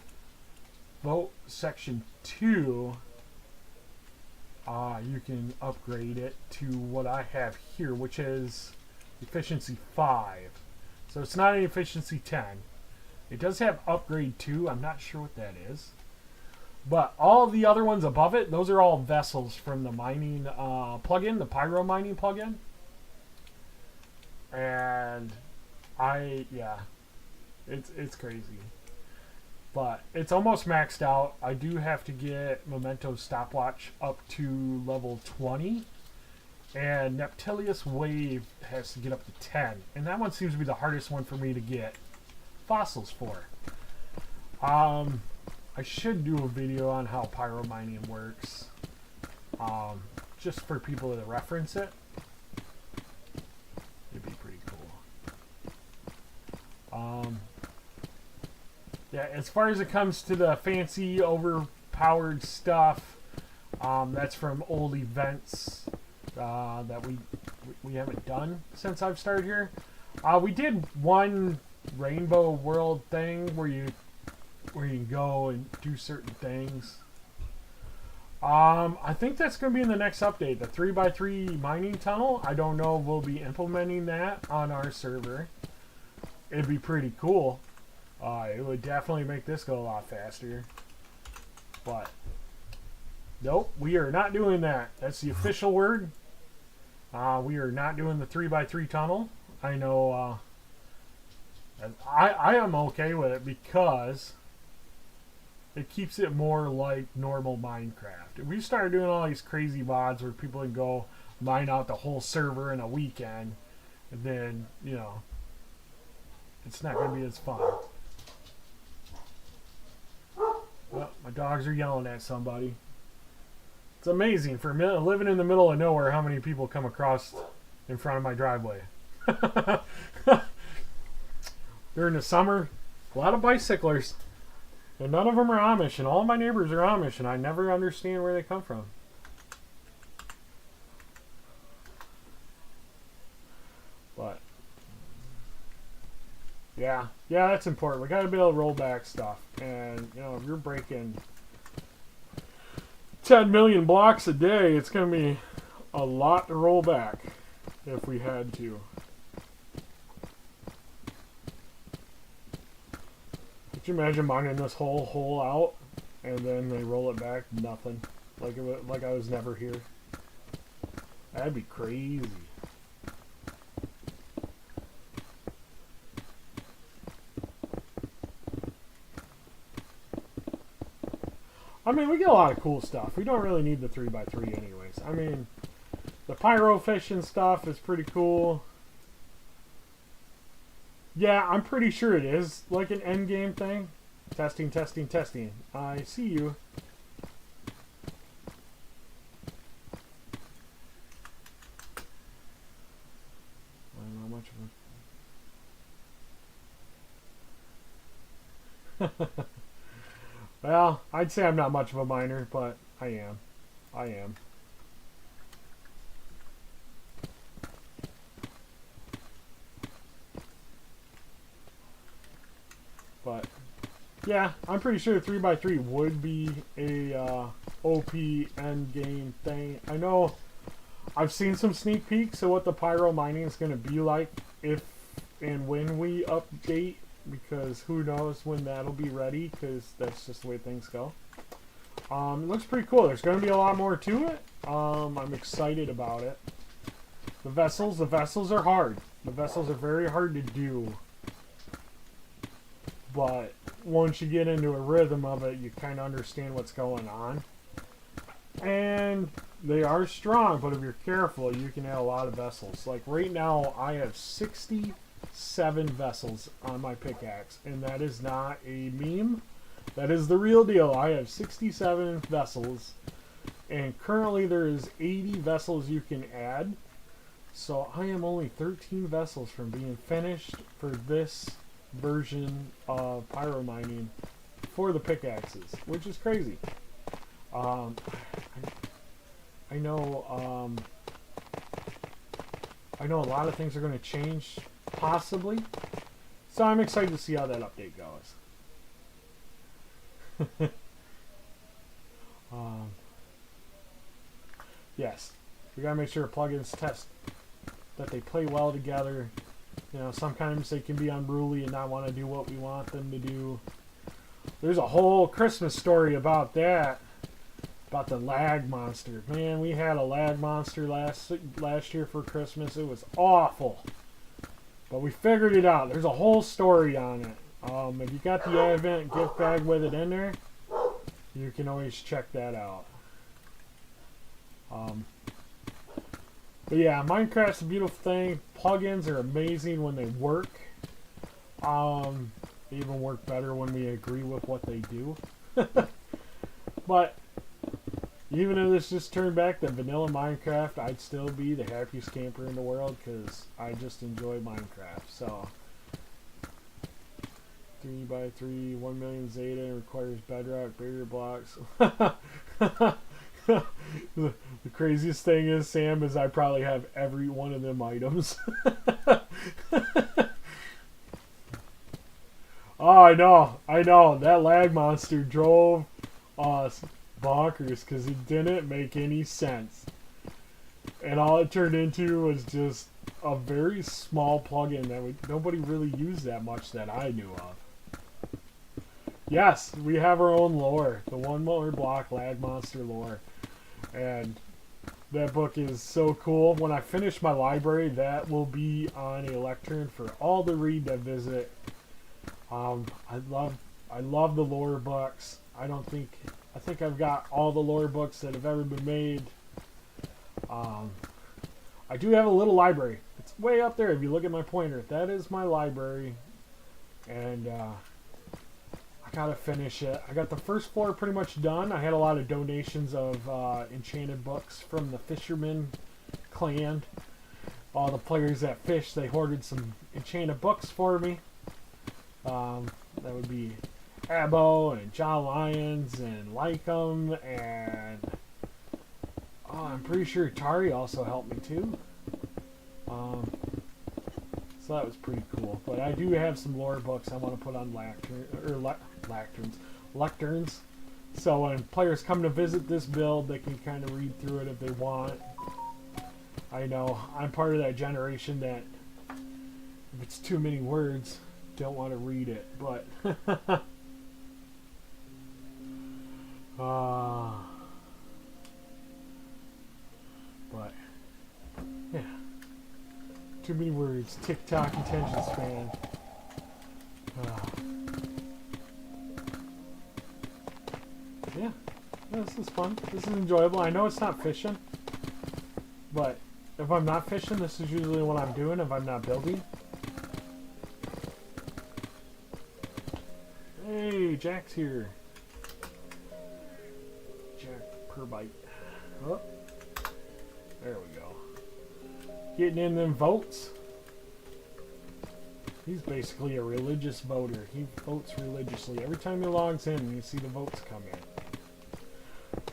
vote section 2, you can upgrade it to what I have here, which is efficiency 5. So it's not an efficiency 10. It does have upgrade 2. I'm not sure what that is. But all the other ones above it, those are all vessels from the mining plugin, the pyro mining plugin. And it's crazy. But it's almost maxed out. I do have to get Memento Stopwatch up to level 20. And Neptilius Wave has to get up to 10. And that one seems to be the hardest one for me to get fossils for. I should do a video on how pyro mining works. Just for people to reference it. It'd be pretty cool. Yeah, as far as it comes to the fancy, overpowered stuff, that's from old events that we haven't done since I've started here. We did one Rainbow World thing where you can go and do certain things. I think that's going to be in the next update, the 3x3 mining tunnel. I don't know if we'll be implementing that on our server. It'd be pretty cool. It would definitely make this go a lot faster. But nope, we are not doing that. That's the official word. We are not doing the 3x3 tunnel. I know I am okay with it because it keeps it more like normal Minecraft. If we start doing all these crazy mods where people can go mine out the whole server in a weekend, and then, you know, it's not going to be as fun. Well, my dogs are yelling at somebody. It's amazing for living in the middle of nowhere how many people come across in front of my driveway. During the summer, a lot of bicyclers. And none of them are Amish, and all my neighbors are Amish, and I never understand where they come from. But yeah, that's important. We got to be able to roll back stuff, and you know, if you're breaking 10 million blocks a day, it's going to be a lot to roll back if we had to. Could you imagine mining this whole hole out and then they roll it back? Nothing. Like I was never here. That'd be crazy. I mean, we get a lot of cool stuff. We don't really need the 3x3 anyways. I mean, the pyro fishing stuff is pretty cool. Yeah, I'm pretty sure it is like an end game thing. Testing, testing, testing. I see you. I don't know much of a... Well, I'd say I'm not much of a miner, but I am. I am. But yeah, I'm pretty sure 3x3 would be a OP end game thing. I know I've seen some sneak peeks of what the pyro mining is going to be like if and when we update, because who knows when that'll be ready, because that's just the way things go. It looks pretty cool. There's going to be a lot more to it. I'm excited about it. The vessels are hard. The vessels are very hard to do. But once you get into a rhythm of it, you kind of understand what's going on. And they are strong, but if you're careful, you can add a lot of vessels. Like right now, I have 67 vessels on my pickaxe, and that is not a meme. That is the real deal. I have 67 vessels, and currently there is 80 vessels you can add. So I am only 13 vessels from being finished for this version of pyro mining for the pickaxes, which is crazy. I know a lot of things are going to change, possibly. So I'm excited to see how that update goes. Yes, we gotta make sure plugins test that they play well together. You know, sometimes they can be unruly and not want to do what we want them to do. There's a whole Christmas story about that. About the lag monster. Man, we had a lag monster last year for Christmas. It was awful. But we figured it out. There's a whole story on it. If you got the Advent gift bag with it in there, you can always check that out. But yeah, Minecraft's a beautiful thing. Plugins are amazing when they work. They even work better when we agree with what they do. But even if this just turned back to vanilla Minecraft, I'd still be the happiest camper in the world because I just enjoy Minecraft. So 3x3, 1 million Zeta requires Bedrock, bigger blocks. The craziest thing is, Sam, is I probably have every one of them items. Oh, I know. That lag monster drove us bonkers because it didn't make any sense. And all it turned into was just a very small plugin that nobody really used that much that I knew of. Yes, we have our own lore. The 1 more block lag monster lore. And that book is so cool. When I finish my library, that will be on a lectern for all to read that visit. I love the lore books. I think I've got all the lore books that have ever been made. I do have a little library. It's way up there if you look at my pointer. That is my library. And I Gotta finish it. I got the first floor pretty much done. I had a lot of donations of enchanted books from the fisherman clan. All the players that fish, they hoarded some enchanted books for me. That would be Abo and John Lyons and Lycum, and I'm pretty sure Tari also helped me too. So that was pretty cool. But I do have some lore books I want to put on lecterns. So when players come to visit this build, they can kind of read through it if they want. I know I'm part of that generation that if it's too many words, don't want to read it. But but yeah, too many words. TikTok attention span. Yeah, this is fun. This is enjoyable. I know it's not fishing, but if I'm not fishing, this is usually what I'm doing if I'm not building. Hey, Jack's here. Jack per bite. Oh, there we go. Getting in them votes. He's basically a religious voter. He votes religiously. Every time he logs in, you see the votes come in.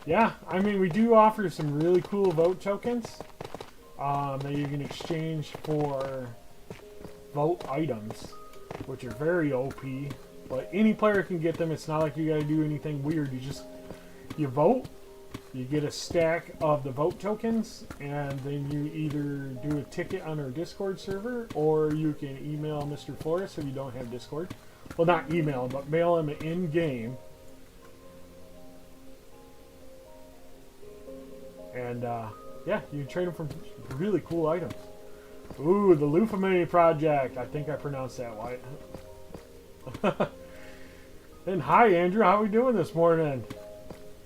Yeah, I mean, we do offer some really cool vote tokens that you can exchange for vote items, which are very OP. But any player can get them. It's not like you got to do anything weird. You vote, you get a stack of the vote tokens, and then you either do a ticket on our Discord server, or you can email Mr. Flores if you don't have Discord. Well, not email him, but mail him in game. And yeah, you can trade them for really cool items. Ooh, the Lufame project. I think I pronounced that right. And hi, Andrew. How are we doing this morning?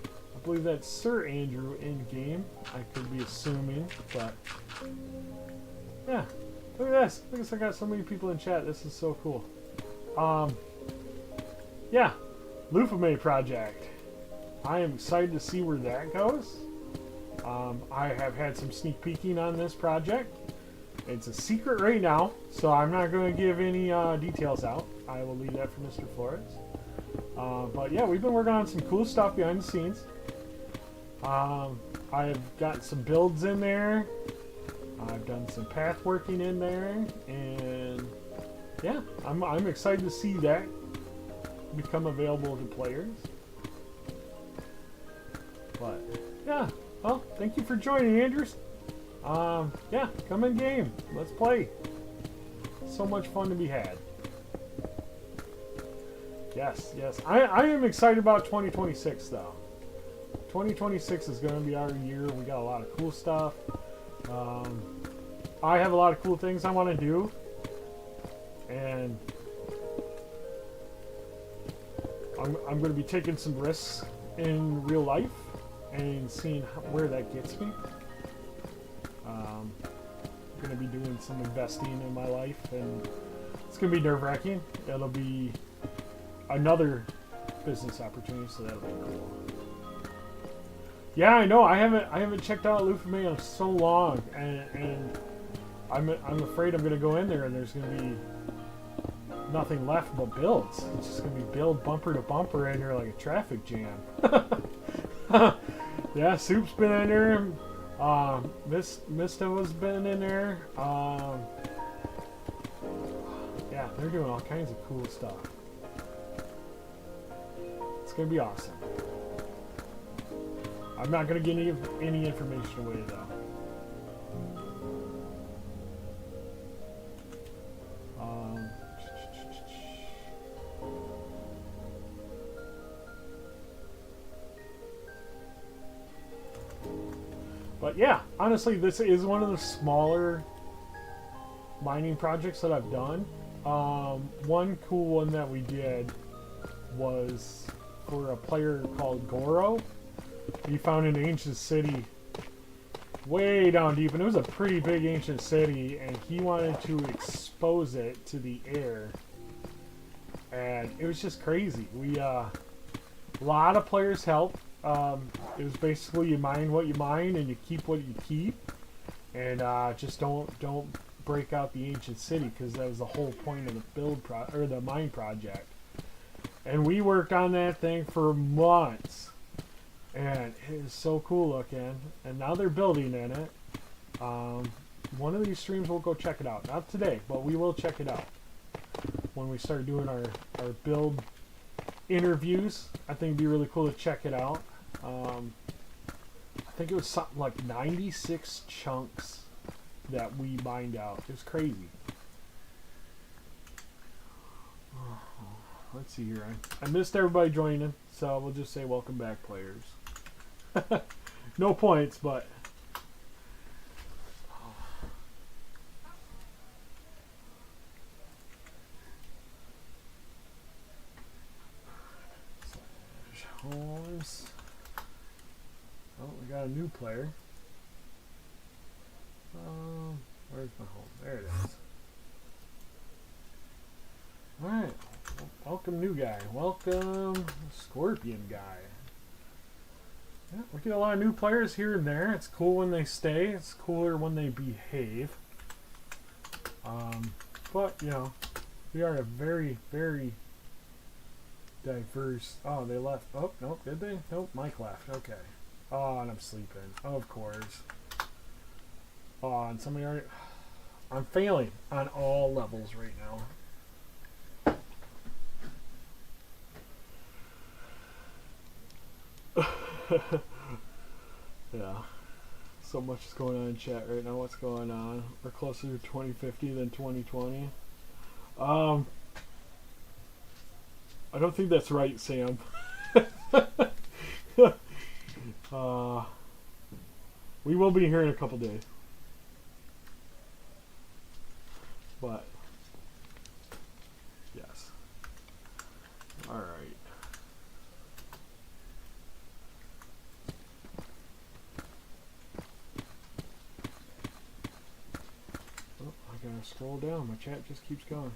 I believe that's Sir Andrew in game. I could be assuming, but yeah. Look at this. Look at this. I got so many people in chat. This is so cool. Yeah, Lufame project. I am excited to see where that goes. I have had some sneak peeking on this project. It's a secret right now, so I'm not going to give any details out. I will leave that for Mr. Flores. But yeah, we've been working on some cool stuff behind the scenes. I've got some builds in there. I've done some path working in there, and yeah, I'm excited to see that become available to players. But yeah, well, thank you for joining, Andrews. Yeah, come in game. Let's play. So much fun to be had. Yes, yes. I am excited about 2026, though. 2026 is going to be our year. We got a lot of cool stuff. I have a lot of cool things I want to do. And I'm going to be taking some risks in real life and seeing where that gets me. I'm going to be doing some investing in my life, and it's going to be nerve-wracking. It'll be another business opportunity, so that'll be cool. Yeah, I know. I haven't checked out Lufame in so long, and I'm afraid I'm going to go in there and there's going to be nothing left but builds. It's just going to be build bumper to bumper in there like a traffic jam. Yeah, Soup's been in there. Mista has been in there. Yeah, they're doing all kinds of cool stuff. It's gonna be awesome. I'm not gonna get any information away though. But yeah, honestly, this is one of the smaller mining projects that I've done. One cool one that we did was for a player called Goro. He found an ancient city way down deep, and it was a pretty big ancient city, and he wanted to expose it to the air and it was just crazy. We a lot of players helped. It was basically you mine what you mine and you keep what you keep, and just don't break out the ancient city, because that was the whole point of the mine project. And we worked on that thing for months, and it is so cool looking. And now they're building in it. One of these streams we'll go check it out. Not today, but we will check it out when we start doing our build interviews. I think it'd be really cool to check it out. I think it was something like 96 chunks that we mined out. It was crazy. Let's see here. I missed everybody joining, so we'll just say welcome back, players. No points, but homes. Oh, we got a new player. Where's my home? There it is. Alright. Welcome, new guy. Welcome, Scorpion guy. Yeah, we get a lot of new players here and there. It's cool when they stay. It's cooler when they behave. But, you know, we are a very, very diverse. Oh, they left. Oh, nope, did they? Nope, Mike left. Okay. Oh, and I'm sleeping. Of course. Oh, and somebody already. I'm failing on all levels right now. Yeah. So much is going on in chat right now. What's going on? We're closer to 2050 than 2020. I don't think that's right, Sam. We will be here in a couple days. But, yes. Alright. Oh, I gotta scroll down. My chat just keeps going.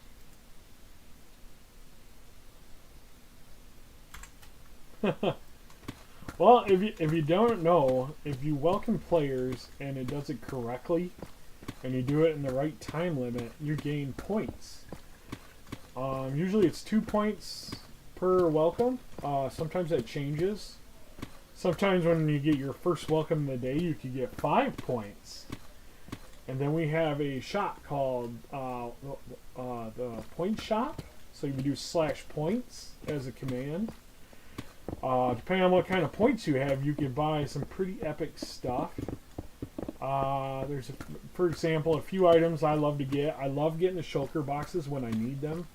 Well, if you don't know, if you welcome players and it does it correctly, and you do it in the right time limit, you gain points. Usually it's 2 points per welcome. Sometimes that changes. Sometimes when you get your first welcome of the day, you can get 5 points. And then we have a shop called the point shop. So you can do /points as a command. Depending on what kind of points you have, you can buy some pretty epic stuff. There's, for example, a few items I love to get. I love getting the shulker boxes when I need them.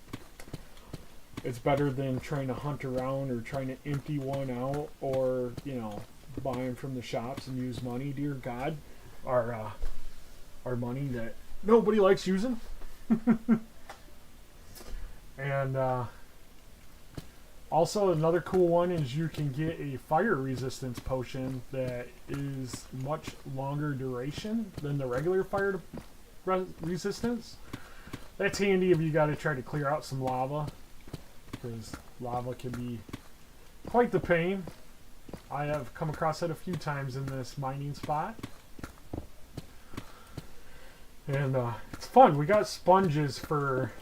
It's better than trying to hunt around or trying to empty one out, or, you know, buy them from the shops and use money. Dear God, our money that nobody likes using. And also, another cool one is you can get a fire resistance potion that is much longer duration than the regular fire resistance. That's handy if you got to try to clear out some lava, because lava can be quite the pain. I have come across it a few times in this mining spot. And it's fun. We got sponges for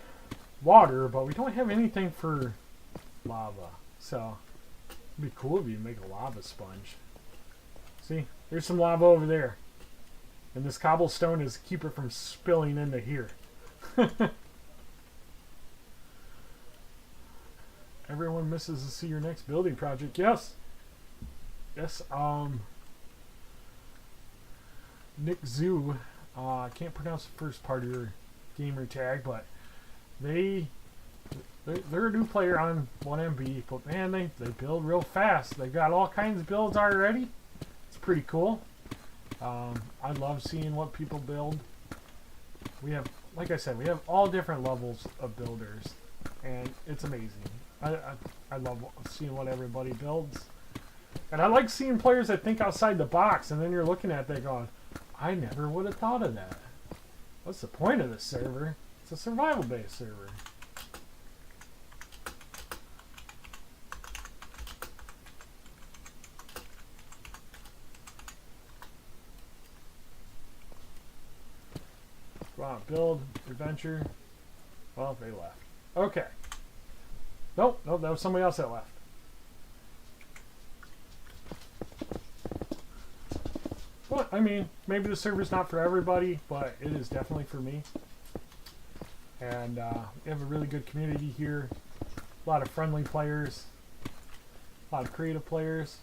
water, but we don't have anything for lava. So it'd be cool if you make a lava sponge. See, there's some lava over there, and this cobblestone is to keep it from spilling into here. Everyone misses to see your next building project. Yes. Nick Zoo, I can't pronounce the first part of your gamer tag, but they're a new player on 1MB, but man, they build real fast. They've got all kinds of builds already. It's pretty cool. I love seeing what people build. We have, like I said, we have all different levels of builders, and it's amazing. I love seeing what everybody builds. And I like seeing players that think outside the box, and then you're looking at that going, I never would have thought of that. What's the point of this server? It's a survival-based server. Go out, build, adventure. Well, they left. Okay. Nope, nope, that was somebody else that left. Well, I mean, maybe the server's not for everybody, but it is definitely for me. And we have a really good community here. A lot of friendly players. A lot of creative players.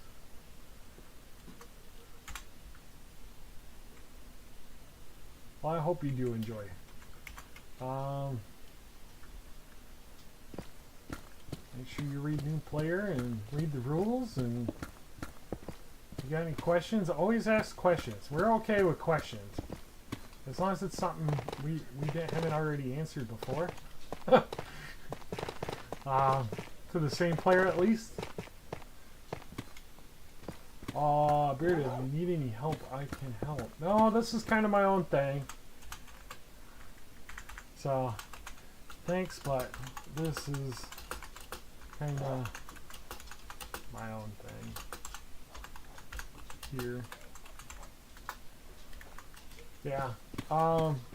Well, I hope you do enjoy. Make sure you read new player and read the rules. And if you got any questions, always ask questions. We're okay with questions. As long as it's something we haven't already answered before. To the same player at least. Oh, Bearded, if you need any help, I can help. No, this is kind of my own thing. So, thanks, but this is kind of my own thing here. Yeah,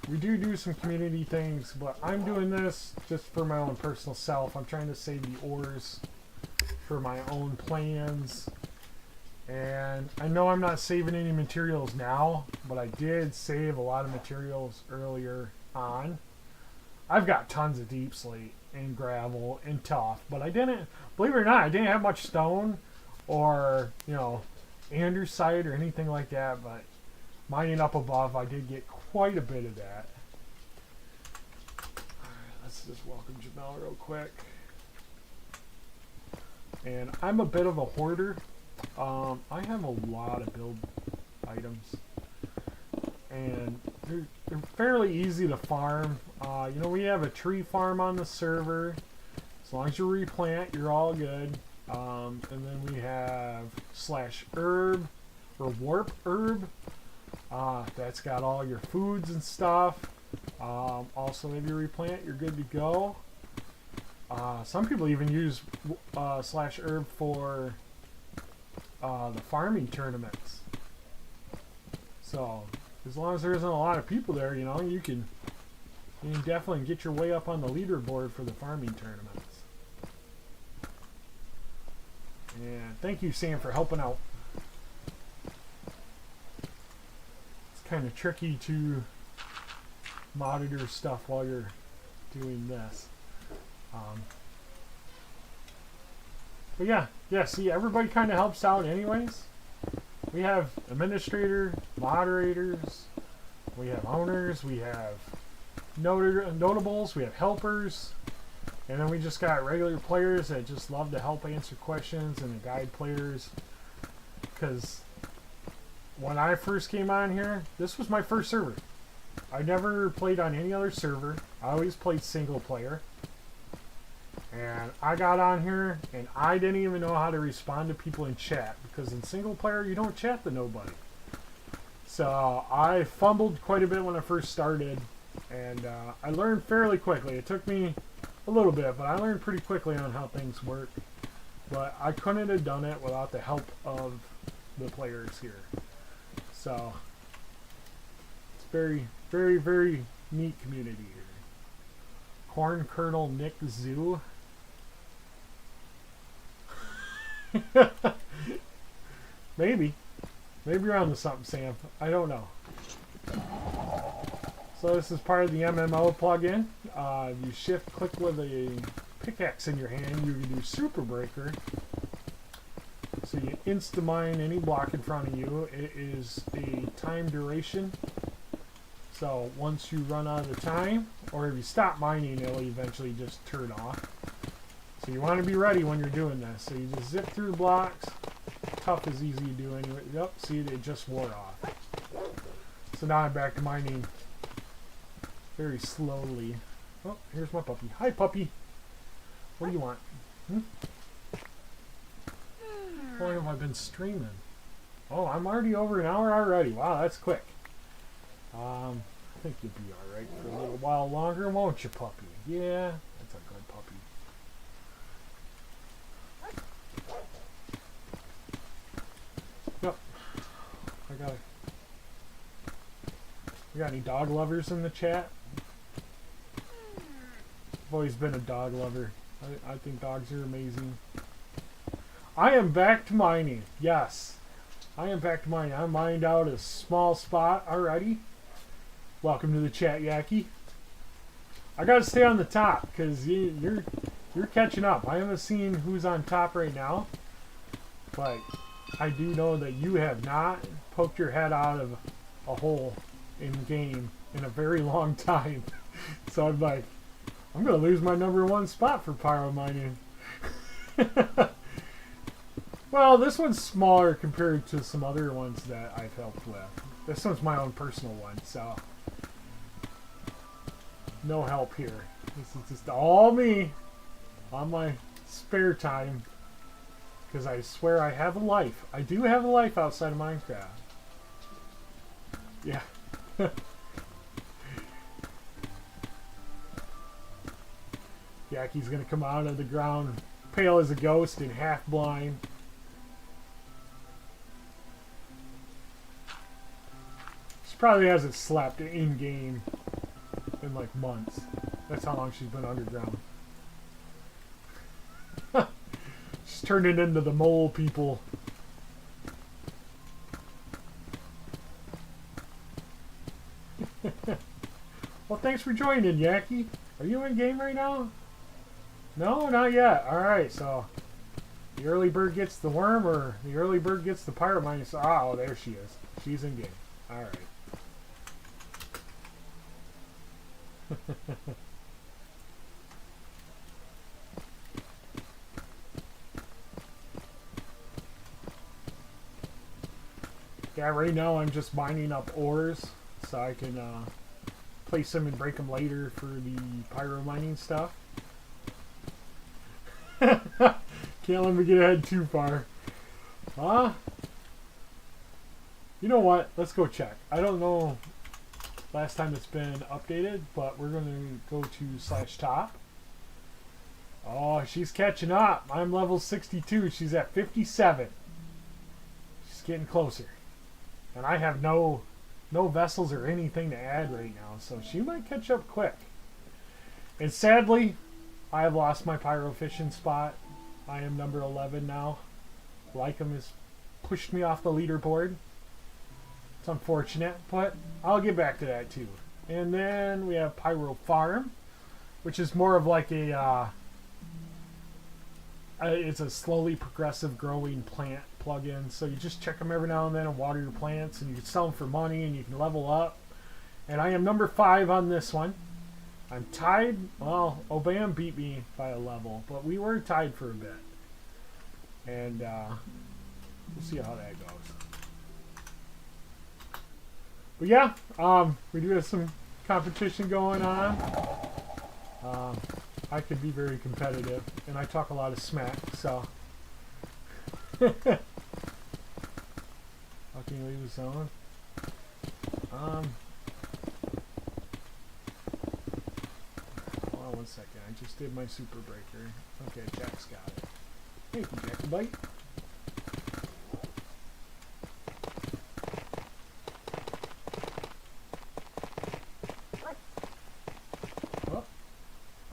we do some community things, but I'm doing this just for my own personal self. I'm trying to save the ores for my own plans. And I know I'm not saving any materials now, but I did save a lot of materials earlier on. I've got tons of deep slate and gravel and tuff, but I didn't, believe it or not, I didn't have much stone or, you know, andesite or anything like that, but mining up above, I did get quite a bit of that. Alright, let's just welcome Jamel real quick. And I'm a bit of a hoarder. I have a lot of build items, and they're fairly easy to farm. You know, we have a tree farm on the server. As long as you replant, you're all good. And then we have /herb or warp herb. That's got all your foods and stuff. Also, if you replant, you're good to go. Some people even use /herb for the farming tournaments. So as long as there isn't a lot of people there, you know, you can definitely get your way up on the leaderboard for the farming tournaments. And thank you, Sam, for helping out. It's kind of tricky to monitor stuff while you're doing this. But yeah, see, everybody kind of helps out anyways. We have administrator, moderators, we have owners, we have notables, we have helpers, and then we just got regular players that just love to help answer questions and guide players. Because when I first came on here, this was my first server. I never played on any other server. I always played single player. And I got on here and I didn't even know how to respond to people in chat, because in single player you don't chat to nobody. So I fumbled quite a bit when I first started, and I learned fairly quickly. It took me a little bit, but I learned pretty quickly on how things work. But I couldn't have done it without the help of the players here. So it's very, very, very neat community here. Corn Kernel Nick Zoo. Maybe you're onto something, Sam. I don't know. So this is part of the MMO plugin. If you shift click with a pickaxe in your hand, you can do Super Breaker. So you insta mine any block in front of you. It is a time duration. So once you run out of time, or if you stop mining, it'll eventually just turn off. So you want to be ready when you're doing this. So you just zip through blocks. Tough is easy to do anyway. Yep, see, it just wore off. So now I'm back to mining very slowly. Oh, here's my puppy. Hi, puppy. What do you want? How long have I been streaming? Oh, I'm already over an hour already. Wow, that's quick. I think you'll be alright for a little while longer, won't you, puppy? Yeah, that's a good puppy. Yep. We got any dog lovers in the chat? I've always been a dog lover. I think dogs are amazing. I am back to mining. Yes. I am back to mining. I mined out a small spot already. Welcome to the chat, Yaki. I gotta stay on the top because you're catching up. I haven't seen who's on top right now, but I do know that you have not poked your head out of a hole in game in a very long time. So I'm like, I'm gonna lose my #1 spot for pyro mining. Well, this one's smaller compared to some other ones that I've helped with. This one's my own personal one, so no help here. This is just all me on my spare time, because I swear I have a life. I do have a life outside of Minecraft. Yeah. Yaki's gonna come out of the ground pale as a ghost and half blind. She probably hasn't slept in game in like months. That's how long she's been underground. She's turning into the mole people. Well, thanks for joining, Yaki. Are you in game right now? No, not yet. Alright, so the early bird gets the worm, or the early bird gets the pirate mine. Oh, there she is. She's in game. Alright. Yeah, right now I'm just mining up ores so I can place them and break them later for the pyro mining stuff. Can't let me get ahead too far. You know what? Let's go check. I don't know last time it's been updated, but we're going to go to /top. Oh, she's catching up. I'm level 62. She's at 57. She's getting closer. And I have no vessels or anything to add right now, so she might catch up quick. And sadly, I have lost my pyro fishing spot. I am number 11 now. Lycum has pushed me off the leaderboard. It's unfortunate, but I'll get back to that too. And then we have Pyro Farm, which is more of like a it's a slowly progressive growing plant plugin. So you just check them every now and then and water your plants, and you can sell them for money and you can level up. And I am number 5 on this one. I'm tied. Well, Obam beat me by a level, but we were tied for a bit. And we'll see how that goes. But yeah, we do have some competition going on. I could be very competitive, and I talk a lot of smack, so. How can you leave this on? Hold on 1 second. I just did my super breaker. Okay, Jack's got it. Thank you, Jack. Bite.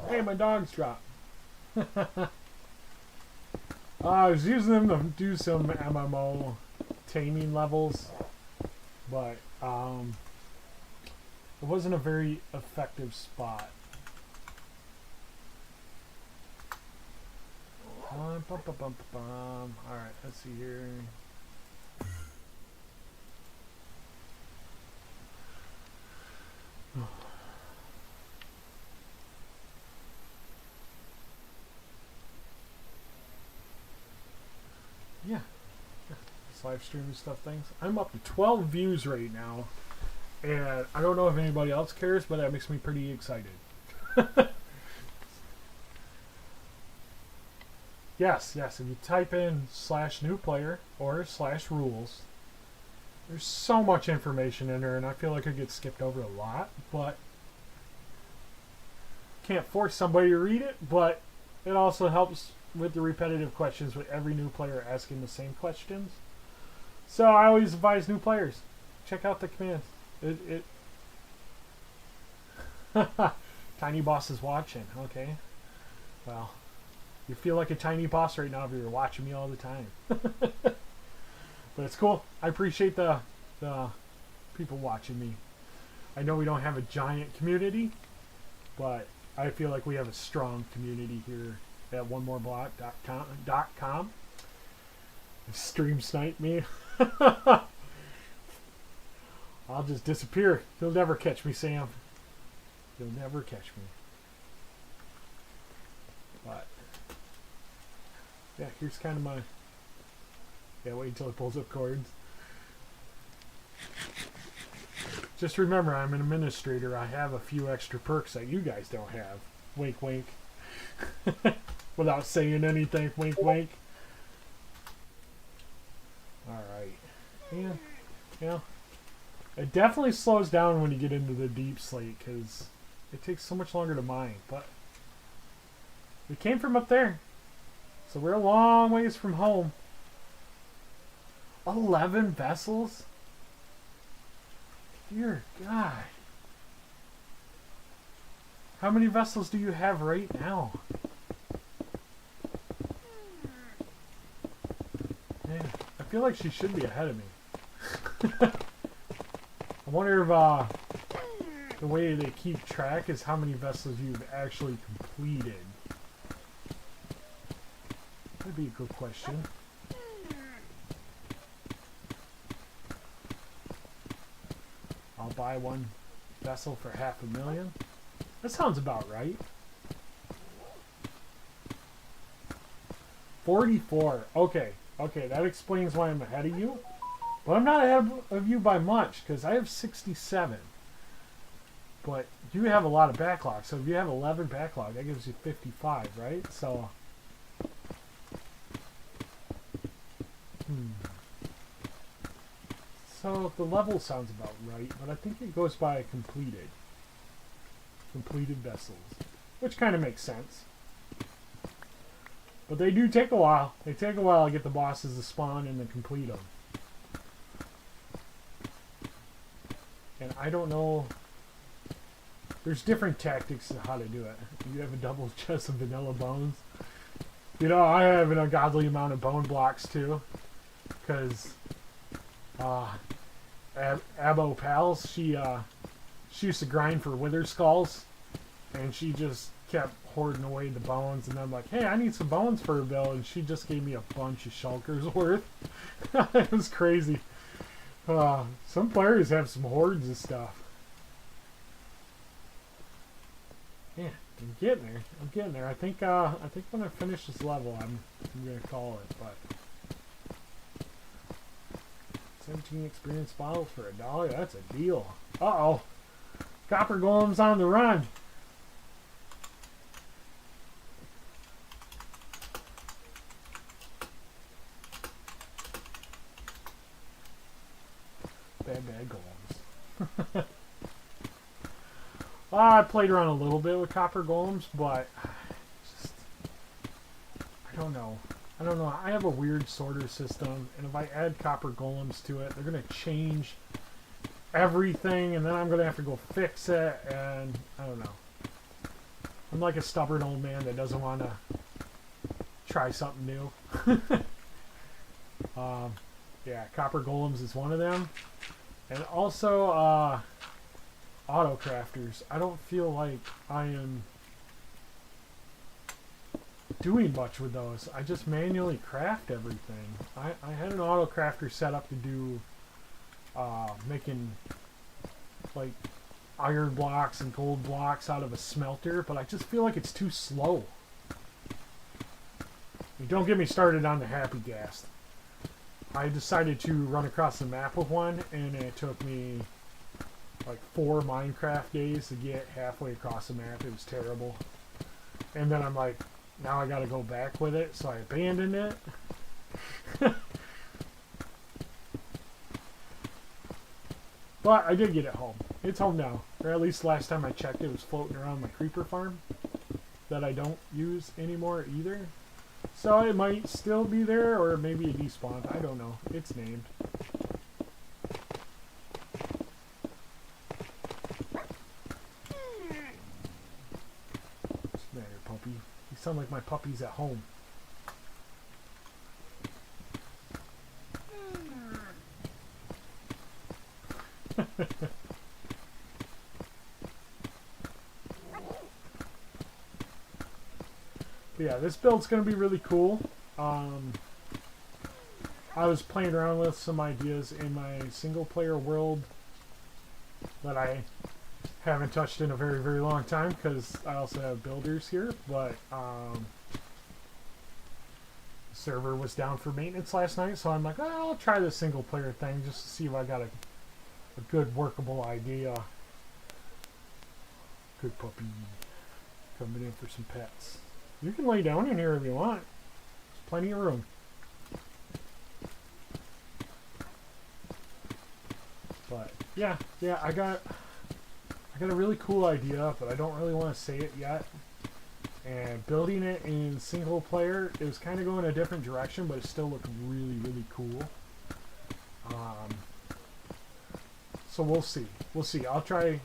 Hey, my dogs dropped. I was using them to do some MMO taming levels, but it wasn't a very effective spot. Alright, let's see here. Yeah. This live stream and stuff things. I'm up to 12 views right now, and I don't know if anybody else cares, but that makes me pretty excited. Yes, if you type in /newplayer or /rules, there's so much information in there, and I feel like it gets skipped over a lot, but can't force somebody to read it, but it also helps with the repetitive questions with every new player asking the same questions. So I always advise new players, check out the commands. Tiny boss is watching. Okay. Well, you feel like a tiny boss right now if you're watching me all the time. But it's cool. I appreciate the people watching me. I know we don't have a giant community, but I feel like we have a strong community here at onemooreblock.com. Stream snipe me. I'll just disappear. You'll never catch me, Sam. You'll never catch me. But yeah, here's kind of my... Yeah, wait until it pulls up cords. Just remember, I'm an administrator. I have a few extra perks that you guys don't have. Wink, wink. Without saying anything, wink, wink. Alright. Yeah. Yeah. It definitely slows down when you get into the deep slate, because it takes so much longer to mine. But we came from up there. So we're a long ways from home. 11 vessels? Dear God. How many vessels do you have right now? Man, I feel like she should be ahead of me. I wonder if the way they keep track is how many vessels you've actually completed. That'd be a good question. I'll buy one vessel for $500,000. That sounds about right. 44. Okay. Okay, that explains why I'm ahead of you. But I'm not ahead of you by much, because I have 67. But you have a lot of backlog. So if you have 11 backlog, that gives you 55, right? So... So the level sounds about right, but I think it goes by completed vessels, which kind of makes sense. But they do take a while. They take a while to get the bosses to spawn and then complete them. And I don't know. There's different tactics to how to do it. You have a double chest of vanilla bones. You know, I have an ungodly amount of bone blocks too, because Abo Pals, she used to grind for wither skulls, and she just kept hoarding away the bones, and I'm like, hey, I need some bones for a bill, and she just gave me a bunch of shulkers worth. It was crazy. Some players have some hoards of stuff. Yeah, I'm getting there. I'm getting there. I think when I finish this level, I'm gonna call it. But 17 experience bottles for $1. That's a deal. Uh-oh. Copper Golem's on the run. Bad golems. I played around a little bit with copper golems, but just, I don't know. I have a weird sorter system, and if I add copper golems to it, they're going to change everything, and then I'm going to have to go fix it, and I don't know. I'm like a stubborn old man that doesn't want to try something new. Yeah, copper golems is one of them. And also, auto crafters. I don't feel like I am doing much with those. I just manually craft everything. I had an auto crafter set up to do making like iron blocks and gold blocks out of a smelter, but I just feel like it's too slow. Don't get me started on the happy gas. I decided to run across the map with one, and it took me like 4 Minecraft days to get halfway across the map. It was terrible. And then I'm like, now I gotta go back with it, so I abandoned it. But I did get it home. It's home now. Or at least last time I checked, it was floating around my creeper farm that I don't use anymore either. So it might still be there, or maybe it despawned. I don't know. It's named. sound like my puppy's at home. Yeah, this build's going to be really cool. I was playing around with some ideas in my single player world that I haven't touched in a very, very long time because I also have builders here, but the server was down for maintenance last night, so I'm like, oh, I'll try the single player thing just to see if I got a good workable idea. Good puppy coming in for some pets. You can lay down in here if you want. There's plenty of room. But yeah, I got a really cool idea, but I don't really want to say it yet. And building it in single player, it was kind of going a different direction, but it still looked really, really cool. So we'll see. I'll try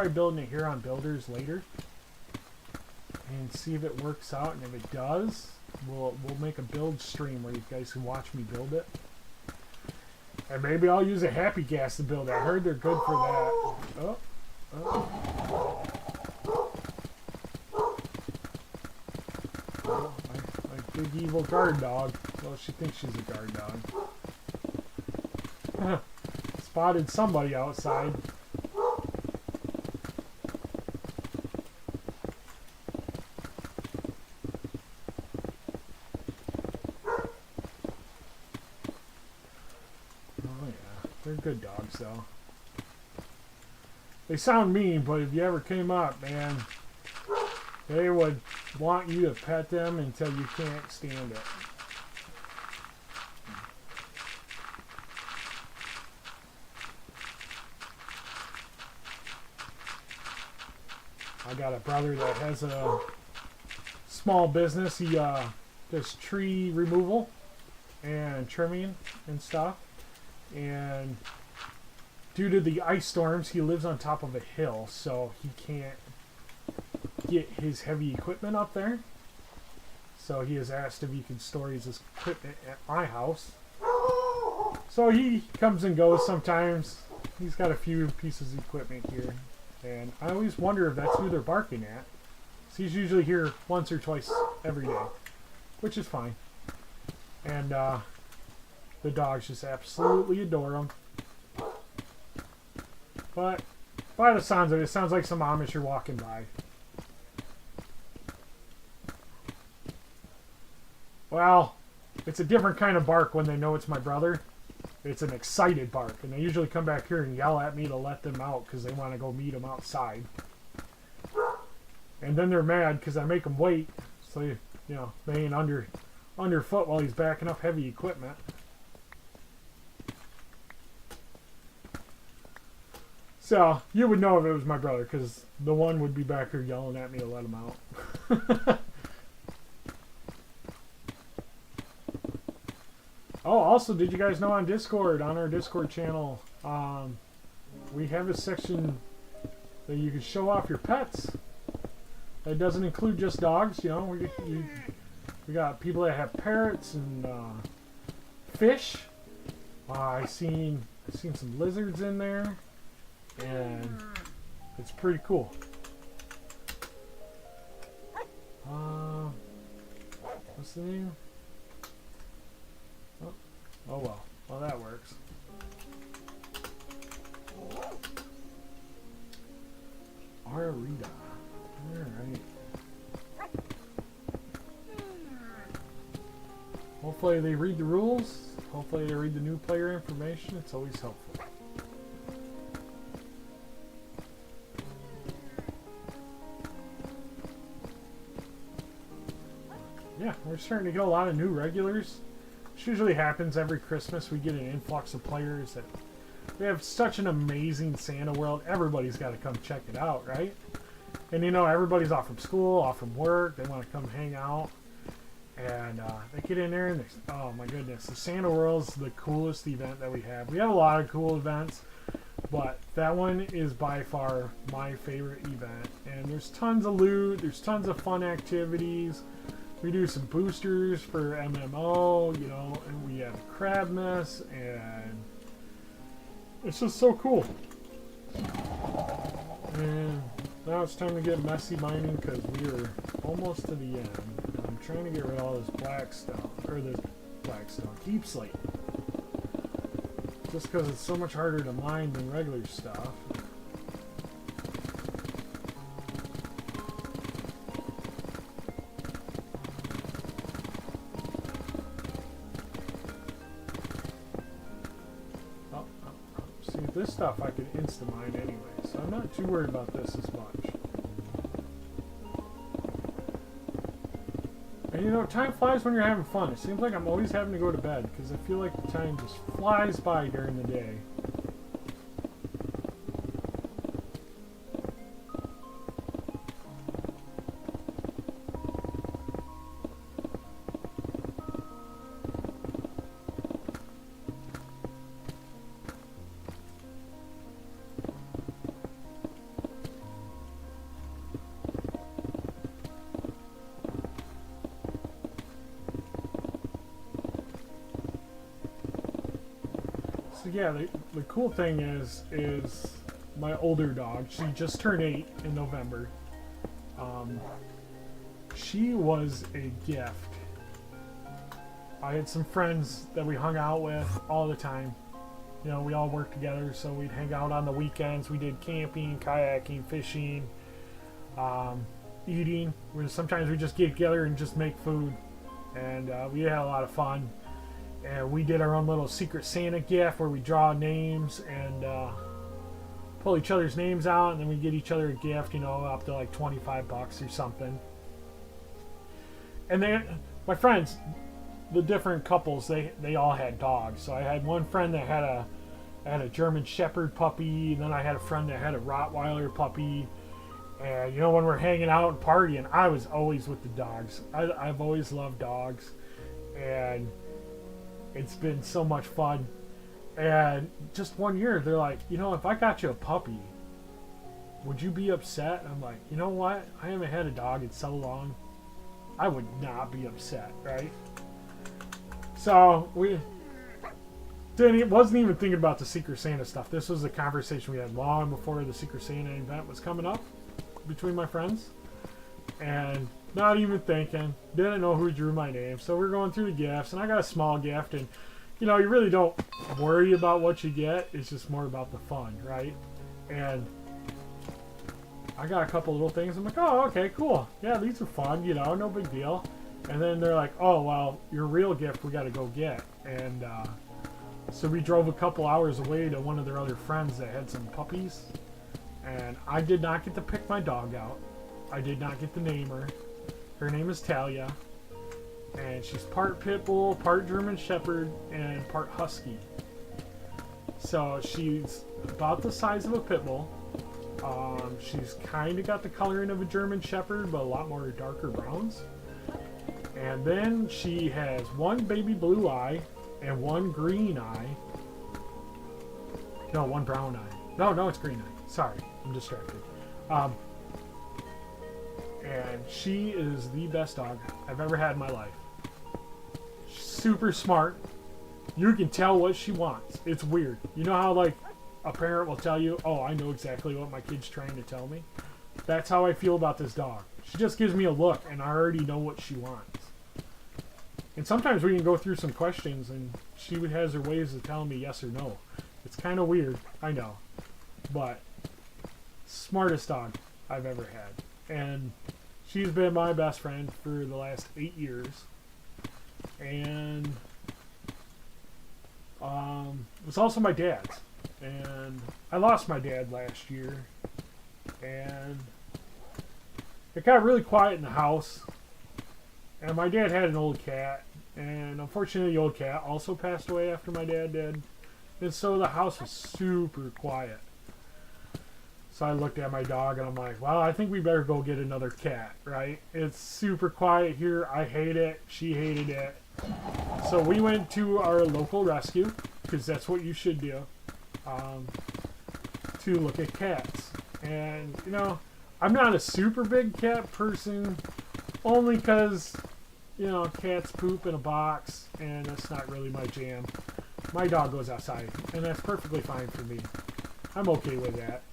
building it here on Builders later and see if it works out. And if it does, we'll make a build stream where you guys can watch me build it. And maybe I'll use a happy gas to build it. I heard they're good for that. Oh, my big evil guard dog. Well, she thinks she's a guard dog. Spotted somebody outside. They're good dogs, though. They sound mean, but if you ever came up, man, they would want you to pet them until you can't stand it. I got a brother that has a small business. He does tree removal and trimming and stuff. And due to the ice storms, he lives on top of a hill, so he can't get his heavy equipment up there. So he has asked if he can store his equipment at my house. So he comes and goes sometimes. He's got a few pieces of equipment here. And I always wonder if that's who they're barking at. So he's usually here once or twice every day, which is fine. And the dogs just absolutely adore him. But by the sounds of it, it sounds like some Amish are walking by. Well, it's a different kind of bark when they know it's my brother. It's an excited bark, and they usually come back here and yell at me to let them out because they want to go meet them outside. And then they're mad because I make them wait, so they ain't underfoot while he's backing up heavy equipment. So you would know if it was my brother because the one would be back here yelling at me to let him out. Oh, also, did you guys know on Discord, on our Discord channel, we have a section that you can show off your pets. That doesn't include just dogs, we got people that have parrots and fish. I've seen some lizards in there, and it's pretty cool. What's the name? Oh well. Well, that works. Arita. Alright. Hopefully they read the rules. Hopefully they read the new player information. It's always helpful. Yeah, we're starting to get a lot of new regulars. This usually happens every Christmas. We get an influx of players that we have such an amazing Santa world. Everybody's got to come check it out, right? And everybody's off from school, off from work. They want to come hang out. And they get in there and oh my goodness, the Santa world's the coolest event that we have. We have a lot of cool events. But that one is by far my favorite event. And there's tons of loot. There's tons of fun activities. We do some boosters for MMO, you know, and we have crab mess, and it's just so cool. And now it's time to get messy mining because we are almost to the end. And I'm trying to get rid of all this blackstone, or this blackstone, deep slate. Just because it's so much harder to mine than regular stuff. See, this stuff I could insta-mine anyway, so I'm not too worried about this as much. And you know, time flies when you're having fun. It seems like I'm always having to go to bed because I feel like the time just flies by during the day. So yeah, the cool thing is my older dog, she just turned 8 in November. She was a gift. I had some friends that we hung out with all the time. You know, we all worked together, so we'd hang out on the weekends. We did camping, kayaking, fishing, eating. Sometimes we just get together and just make food. And we had a lot of fun. And we did our own little Secret Santa gift where we draw names and pull each other's names out, and then we get each other a gift, you know, up to like $25 or something. And my friends, the different couples, they all had dogs. So I had one friend that had a German Shepherd puppy, and then I had a friend that had a Rottweiler puppy. And you know, when we're hanging out and partying, I was always with the dogs. I've always loved dogs, and it's been so much fun. And just one year, they're like, you know, if I got you a puppy, would you be upset? I'm like, you know what? I haven't had a dog in so long. I would not be upset, right? So we wasn't even thinking about the Secret Santa stuff. This was a conversation we had long before the Secret Santa event was coming up between my friends. And not even thinking, didn't know who drew my name. So we're going through the gifts, and I got a small gift, and you know, you really don't worry about what you get. It's just more about the fun, right? And I got a couple little things. I'm like, oh, okay, cool. Yeah, these are fun, you know, no big deal. And then they're like, oh, well, your real gift we got to go get. And so we drove a couple hours away to one of their other friends that had some puppies. And I did not get to pick my dog out. I did not get to name her. Her name is Talia. And she's part pit bull, part German Shepherd, and part husky. So she's about the size of a pit bull. She's kind of got the coloring of a German Shepherd, but a lot more darker browns. And then she has one baby blue eye and one green eye. No, one brown eye. No, it's green eye. Sorry, I'm distracted. And she is the best dog I've ever had in my life. Super smart. You can tell what she wants. It's weird. You know how like a parent will tell you, oh, I know exactly what my kid's trying to tell me? That's how I feel about this dog. She just gives me a look and I already know what she wants. And sometimes we can go through some questions and she has her ways of telling me yes or no. It's kind of weird, I know. But smartest dog I've ever had. And she's been my best friend for the last 8 years. And it was also my dad's. And I lost my dad last year. And it got really quiet in the house. And my dad had an old cat. And unfortunately, the old cat also passed away after my dad did. And so the house was super quiet. So I looked at my dog and I'm like, well, I think we better go get another cat, right? It's super quiet here. I hate it. She hated it. So we went to our local rescue, because that's what you should do. to look at cats. And, you know, I'm not a super big cat person, only because, you know, cats poop in a box, and that's not really my jam. My dog goes outside, and that's perfectly fine for me. I'm okay with that.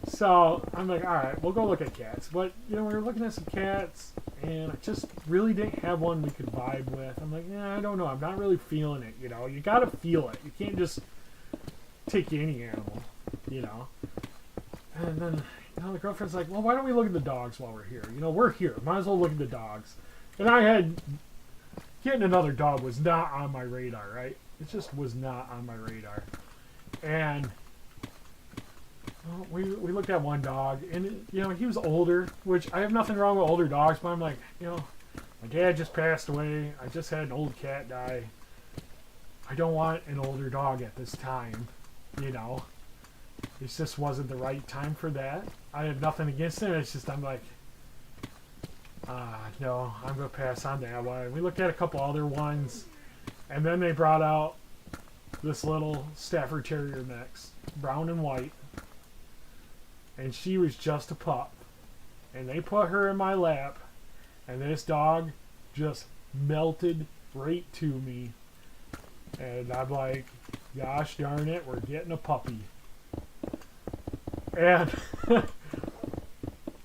So I'm like, all right, we'll go look at cats. But, you know, we were looking at some cats, and I just really didn't have one we could vibe with. I'm like, yeah, I don't know. I'm not really feeling it, you know. You got to feel it. You can't just take any animal, you know. And then, you know, the girlfriend's like, well, why don't we look at the dogs while we're here? You know, we're here. Might as well look at the dogs. And I had, getting another dog was not on my radar, right? It just was not on my radar. And well, we looked at one dog, and, you know, he was older, which I have nothing wrong with older dogs, but I'm like, you know, my dad just passed away. I just had an old cat die. I don't want an older dog at this time, you know. It just wasn't the right time for that. I have nothing against it. It's just I'm like, no, I'm going to pass on that one. We looked at a couple other ones, and then they brought out this little Stafford Terrier mix, brown and white. And she was just a pup. And they put her in my lap, and this dog just melted right to me. And I'm like, gosh darn it, we're getting a puppy. And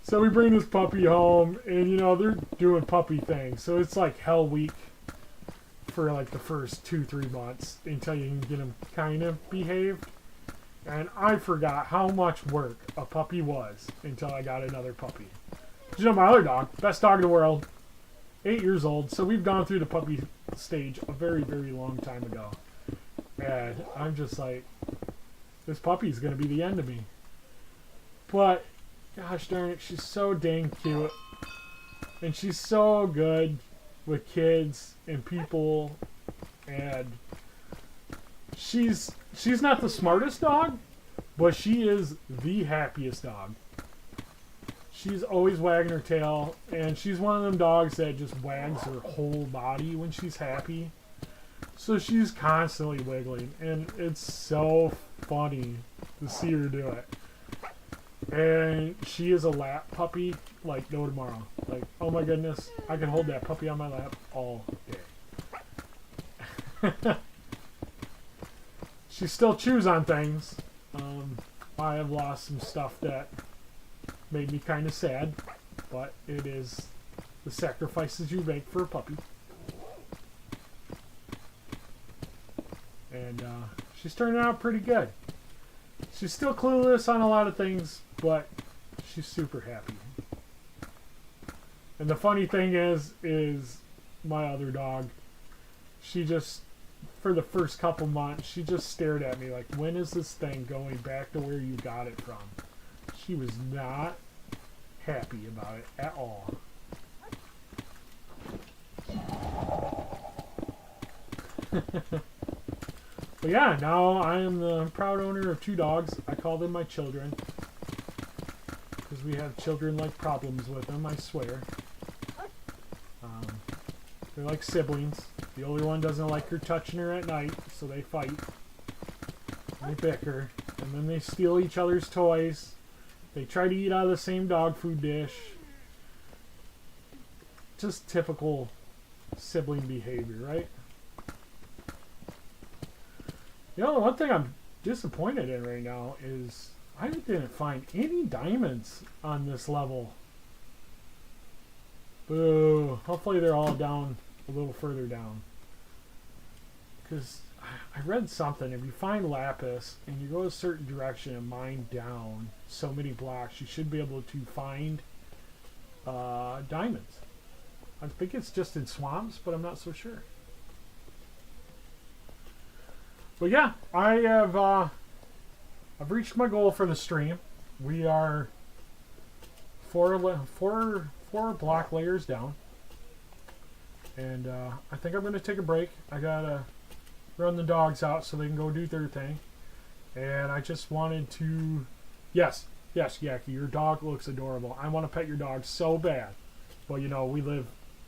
so we bring this puppy home, and, you know, they're doing puppy things. So it's like hell week for like the first 2-3 months until you can get them kind of behaved. And I forgot how much work a puppy was until I got another puppy. You know, my other dog, best dog in the world, 8 years old. So we've gone through the puppy stage a very, very long time ago. And I'm just like, this puppy's going to be the end of me. But, gosh darn it, she's so dang cute. And she's so good with kids and people. And she's not the smartest dog, but she is the happiest dog. She's always wagging her tail, and she's one of them dogs that just wags her whole body when she's happy. So she's constantly wiggling, and it's so funny to see her do it. And she is a lap puppy like no tomorrow. Like, oh my goodness, I can hold that puppy on my lap all day. She still chews on things. I have lost some stuff that made me kind of sad, but it is the sacrifices you make for a puppy. And she's turning out pretty good. She's still clueless on a lot of things, but she's super happy. And the funny thing is my other dog, she just, for the first couple months, she just stared at me like, when is this thing going back to where you got it from? She was not happy about it at all. But yeah, now I am the proud owner of 2 dogs. I call them my children, because we have children-like problems with them, I swear. They're like siblings. The older one doesn't like her touching her at night, so they fight. They bicker. And then they steal each other's toys. They try to eat out of the same dog food dish. Just typical sibling behavior, right? You know, the one thing I'm disappointed in right now is I didn't find any diamonds on this level. Boo. Hopefully they're all down a little further down. Because I read something. If you find lapis and you go a certain direction and mine down so many blocks, you should be able to find diamonds. I think it's just in swamps, but I'm not so sure. But yeah, I've reached my goal for the stream. We are four block layers down, and I think I'm going to take a break. I gotta run the dogs out so they can go do their thing, and I just wanted to, yes, Yaki, your dog looks adorable. I want to pet your dog so bad, but you know, we live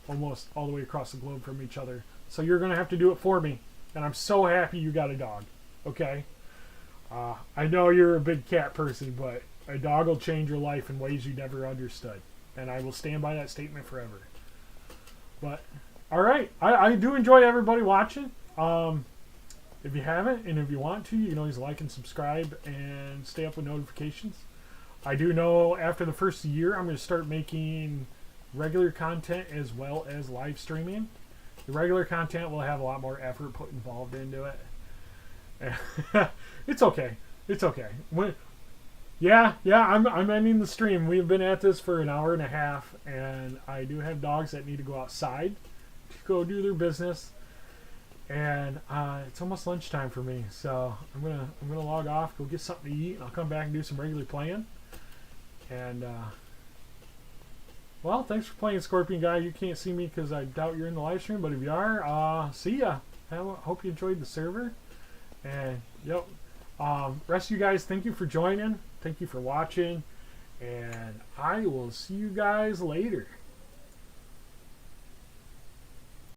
almost all the way across the globe from each other, so you're going to have to do it for me. And I'm so happy you got a dog. Okay? I know you're a big cat person, but a dog will change your life in ways you never understood. And I will stand by that statement forever. But, alright. I do enjoy everybody watching. If you haven't, and if you want to, you can always like and subscribe and stay up with notifications. I do know after the first year, I'm going to start making regular content as well as live streaming. The regular content will have a lot more effort put involved into it. It's okay. It's okay. I'm ending the stream. We've been at this for an hour and a half, and I do have dogs that need to go outside to go do their business. And it's almost lunchtime for me, so I'm gonna log off, go get something to eat, and I'll come back and do some regular playing. And well, thanks for playing, Scorpion Guy. You can't see me because I doubt you're in the live stream, but if you are, see ya. Hope you enjoyed the server. And yep, rest of you guys, thank you for joining. Thank you for watching, and I will see you guys later.